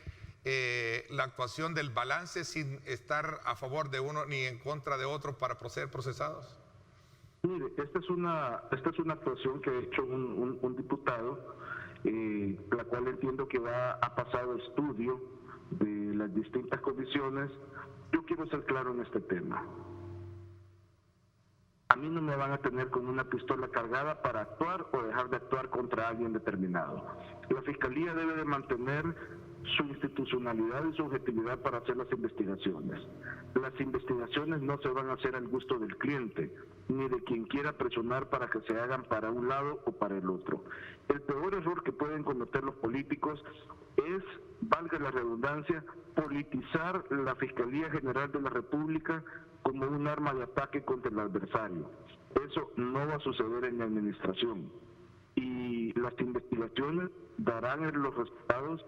la actuación del balance sin estar a favor de uno ni en contra de otro para ser procesados? Mire, esta es una actuación que ha hecho un diputado, la cual entiendo que va a pasado estudio de las distintas comisiones. Yo quiero ser claro en este tema. A mí no me van a tener con una pistola cargada para actuar o dejar de actuar contra alguien determinado. La Fiscalía debe de mantener su institucionalidad y su objetividad para hacer las investigaciones. Las investigaciones no se van a hacer al gusto del cliente, ni de quien quiera presionar para que se hagan para un lado o para el otro. El peor error que pueden cometer los políticos es, valga la redundancia, politizar la Fiscalía General de la República como un arma de ataque contra el adversario. Eso no va a suceder en la administración. Y las investigaciones darán los resultados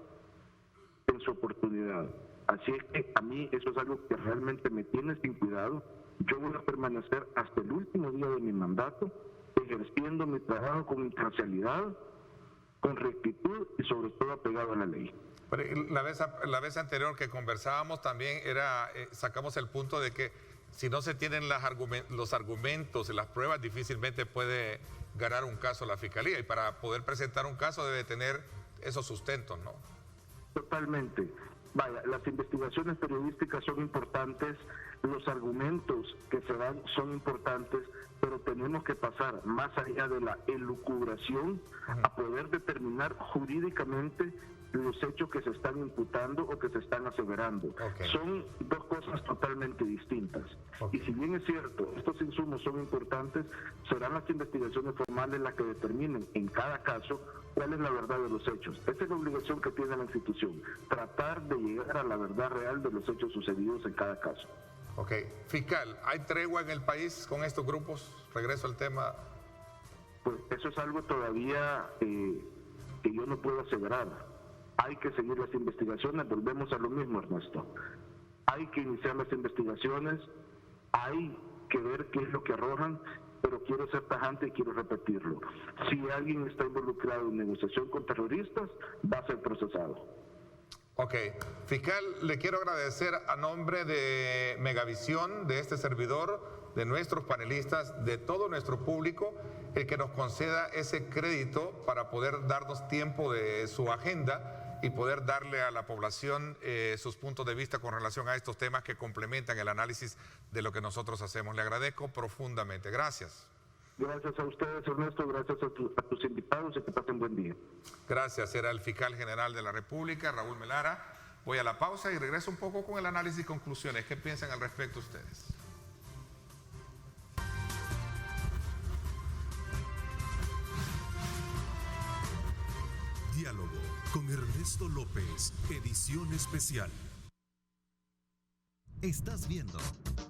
en su oportunidad. Así es que a mí eso es algo que realmente me tiene sin cuidado. Yo voy a permanecer hasta el último día de mi mandato, ejerciendo mi trabajo con imparcialidad, con rectitud y sobre todo apegado a la ley. La vez anterior que conversábamos también sacamos el punto de que si no se tienen los argumentos y las pruebas, difícilmente puede ganar un caso la Fiscalía, y para poder presentar un caso debe tener esos sustentos, ¿no? Totalmente. Vaya, las investigaciones periodísticas son importantes, los argumentos que se dan son importantes, pero tenemos que pasar más allá de la elucubración a poder determinar jurídicamente los hechos que se están imputando o que se están aseverando. Son dos cosas totalmente distintas. Y si bien es cierto, estos insumos son importantes, serán las investigaciones formales las que determinen en cada caso cuál es la verdad de los hechos. Esa es la obligación que tiene la institución, tratar de llegar a la verdad real de los hechos sucedidos en cada caso. Ok. Fiscal, ¿hay tregua en el país con estos grupos? Regreso al tema. Pues eso es algo todavía que yo no puedo aseverar. Hay que seguir las investigaciones, volvemos a lo mismo, Ernesto. Hay que iniciar las investigaciones, hay que ver qué es lo que arrojan, pero quiero ser tajante y quiero repetirlo. Si alguien está involucrado en negociación con terroristas, va a ser procesado. Ok, fiscal, le quiero agradecer a nombre de Megavisión, de este servidor, de nuestros panelistas, de todo nuestro público, el que nos conceda ese crédito para poder darnos tiempo de su agenda y poder darle a la población sus puntos de vista con relación a estos temas que complementan el análisis de lo que nosotros hacemos. Le agradezco profundamente. Gracias. Gracias a ustedes, Ernesto, gracias a tus invitados y que pasen buen día. Gracias, era el fiscal general de la República, Raúl Melara. Voy a la pausa y regreso un poco con el análisis y conclusiones. ¿Qué piensan al respecto ustedes? Diálogo con Ernesto López, edición especial. Estás viendo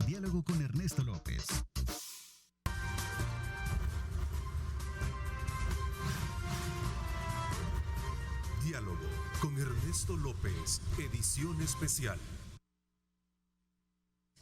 Diálogo con Ernesto López. Diálogo con Ernesto López, edición especial.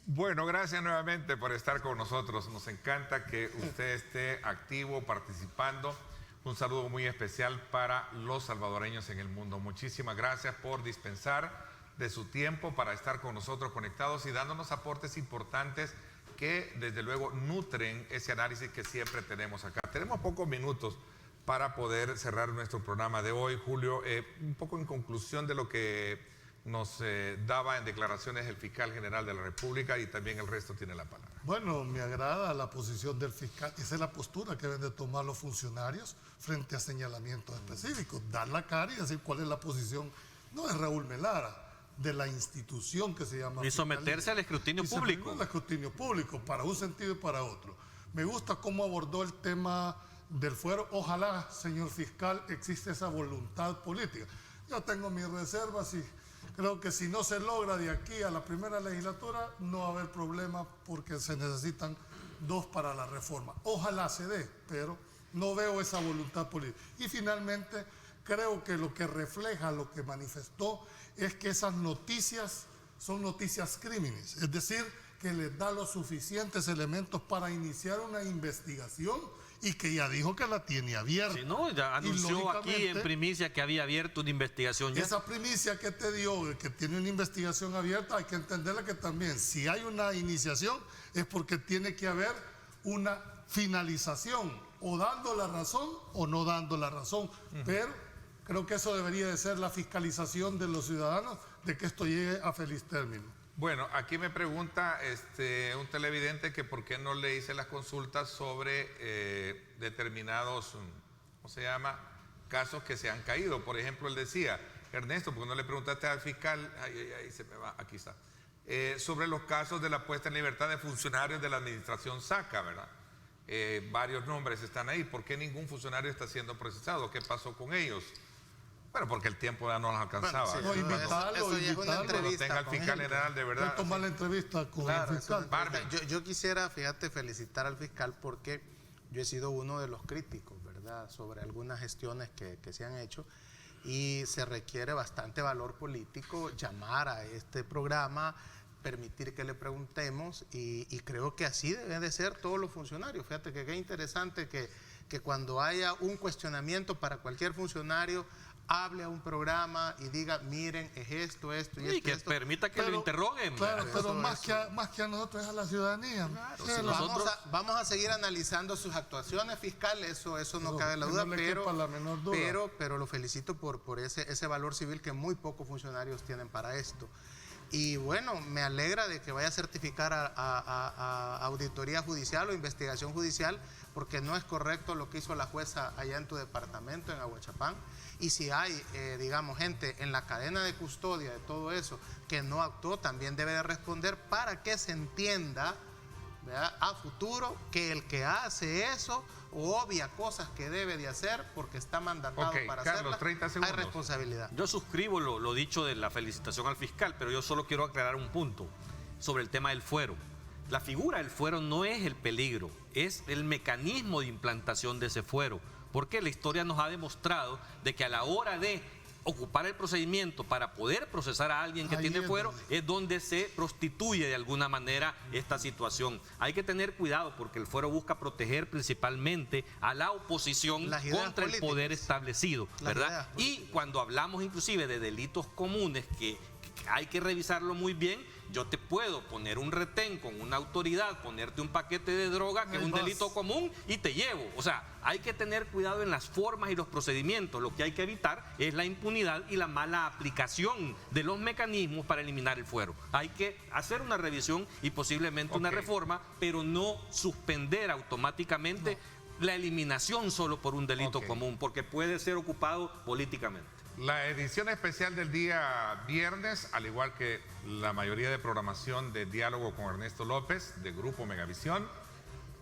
Bueno, gracias nuevamente por estar con nosotros. Nos encanta que usted esté activo, participando. Un saludo muy especial para los salvadoreños en el mundo. Muchísimas gracias por dispensar de su tiempo para estar con nosotros conectados y dándonos aportes importantes que desde luego nutren ese análisis que siempre tenemos acá. Tenemos pocos minutos para poder cerrar nuestro programa de hoy, Julio. Un poco en conclusión de lo que nos daba en declaraciones el fiscal general de la República, y también el resto tiene la palabra. Bueno, me agrada la posición del fiscal. Esa es la postura que deben de tomar los funcionarios frente a señalamientos específicos. Dar la cara y decir cuál es la posición, no de Raúl Melara, de la institución que se llama Y someterse al escrutinio público. Al escrutinio público, para un sentido y para otro. Me gusta cómo abordó el tema del fuero. Ojalá, señor fiscal, existe esa voluntad política. Yo tengo mis reservas y creo que si no se logra de aquí a la primera legislatura, no va a haber problema porque se necesitan 2 para la reforma. Ojalá se dé, pero no veo esa voluntad política. Y finalmente, creo que lo que refleja, lo que manifestó, es que esas noticias son noticias crímenes. Es decir, que les da los suficientes elementos para iniciar una investigación y que ya dijo que la tiene abierta. Si no, ya anunció aquí en primicia que había abierto una investigación ya. Esa primicia que te dio, que tiene una investigación abierta, hay que entenderla que también, si hay una iniciación, es porque tiene que haber una finalización, o dando la razón o no dando la razón. Pero creo que eso debería de ser la fiscalización de los ciudadanos, de que esto llegue a feliz término. Bueno, aquí me pregunta un televidente que por qué no le hice las consultas sobre determinados, ¿cómo se llama?, casos que se han caído. Por ejemplo, él decía, Ernesto, ¿por qué no le preguntaste al fiscal? Ahí se me va, aquí está. Sobre los casos de la puesta en libertad de funcionarios de la administración SACA, ¿verdad? Varios nombres están ahí. ¿Por qué ningún funcionario está siendo procesado? ¿Qué pasó con ellos? Bueno, porque el tiempo ya no nos alcanzaba. Bueno, sí, Cuando tenga el fiscal general, de verdad. Tomar la entrevista con el fiscal. Yo quisiera, fíjate, felicitar al fiscal porque yo he sido uno de los críticos, ¿verdad?, sobre algunas gestiones que se han hecho, y se requiere bastante valor político llamar a este programa, permitir que le preguntemos, y creo que así deben de ser todos los funcionarios. Fíjate que qué interesante que cuando haya un cuestionamiento para cualquier funcionario, hable a un programa y diga, miren, es esto y esto. Y que permita que lo interroguen. Claro, pero más que a nosotros, es a la ciudadanía. Claro, si vamos a seguir analizando sus actuaciones fiscales, eso no cabe la duda, pero lo felicito por ese valor civil que muy pocos funcionarios tienen para esto. Y bueno, me alegra de que vaya a certificar a auditoría judicial o investigación judicial, porque no es correcto lo que hizo la jueza allá en tu departamento, en Aguachapán. Y si hay, digamos, gente en la cadena de custodia de todo eso que no actuó, también debe de responder, para que se entienda, ¿verdad?, a futuro, que el que hace eso obvia cosas que debe de hacer porque está mandatado para Carlos, hacerlas, 30 segundos. hay responsabilidad. Yo suscribo lo dicho de la felicitación al fiscal, pero yo solo quiero aclarar un punto sobre el tema del fuero. La figura del fuero no es el peligro, es el mecanismo de implantación de ese fuero, porque la historia nos ha demostrado de que a la hora de ocupar el procedimiento para poder procesar a alguien que Ahí tiene es fuero, donde- es donde se prostituye de alguna manera esta situación. Hay que tener cuidado porque el fuero busca proteger principalmente a la oposición Las ideas contra el políticas. poder establecido, Las ¿verdad? ideas Y cuando hablamos inclusive de delitos comunes que hay que revisarlo muy bien, yo te puedo poner un retén con una autoridad, ponerte un paquete de droga que es Ahí un vas. delito común y te llevo. O sea, hay que tener cuidado en las formas y los procedimientos. Lo que hay que evitar es la impunidad y la mala aplicación de los mecanismos para eliminar el fuero. Hay que hacer una revisión y posiblemente una Ok. reforma, pero no suspender automáticamente la eliminación solo por un delito Ok. común, porque puede ser ocupado políticamente. La edición especial del día viernes, al igual que la mayoría de programación de Diálogo con Ernesto López, de Grupo Megavisión,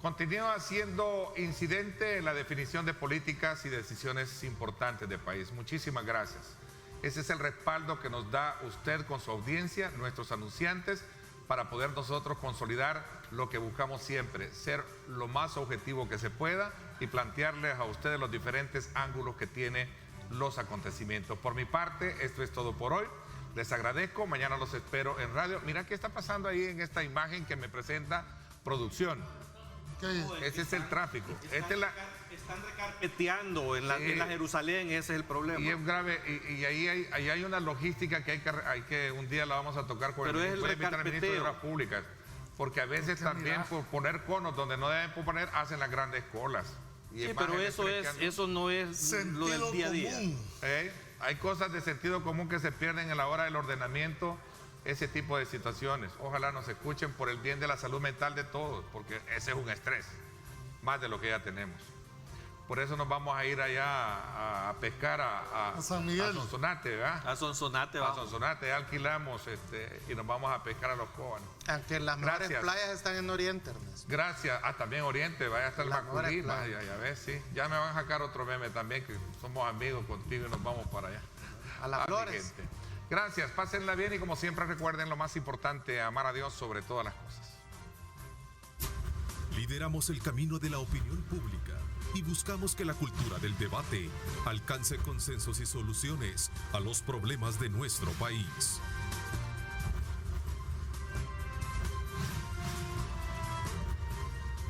continúa siendo incidente en la definición de políticas y decisiones importantes del país. Muchísimas gracias. Ese es el respaldo que nos da usted con su audiencia, nuestros anunciantes, para poder nosotros consolidar lo que buscamos siempre, ser lo más objetivo que se pueda y plantearles a ustedes los diferentes ángulos que tiene los acontecimientos. Por mi parte, esto es todo por hoy. Les agradezco, mañana los espero en radio. Mira qué está pasando ahí en esta imagen que me presenta producción. ¿Qué es? Ese es el tráfico. Esta es la... Están recarpeteando en la Jerusalén, ese es el problema. Y es grave, y ahí hay una logística que hay que un día la vamos a tocar con Pero es el voy a invitar al ministro de recarpeteo. Obras Públicas, porque a veces también por poner conos donde no deben poner, hacen las grandes colas. Y Sí, imágenes pero frescando. eso no es lo Sentido del día a día. común. Hay cosas de sentido común que se pierden en la hora del ordenamiento, ese tipo de situaciones. Ojalá nos escuchen por el bien de la salud mental de todos, porque ese es un estrés, más de lo que ya tenemos. Por eso nos vamos a ir allá a pescar a San Miguel. a Sonsonate, ¿verdad? A Sonsonate A vamos. Sonsonate alquilamos y nos vamos a pescar a los Cobanes. Aunque las mejores Gracias. playas están en Oriente, Ernesto. Gracias. También Oriente, vaya hasta el La Macurí, mejor playa. ya ves, sí. Ya me van a sacar otro meme también, que somos amigos contigo y nos vamos para allá. A las mi flores. gente. Gracias, pásenla bien y como siempre recuerden lo más importante, amar a Dios sobre todas las cosas. Lideramos el camino de la opinión pública y buscamos que la cultura del debate alcance consensos y soluciones a los problemas de nuestro país.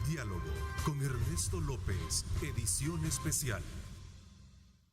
Diálogo con Ernesto López, edición especial.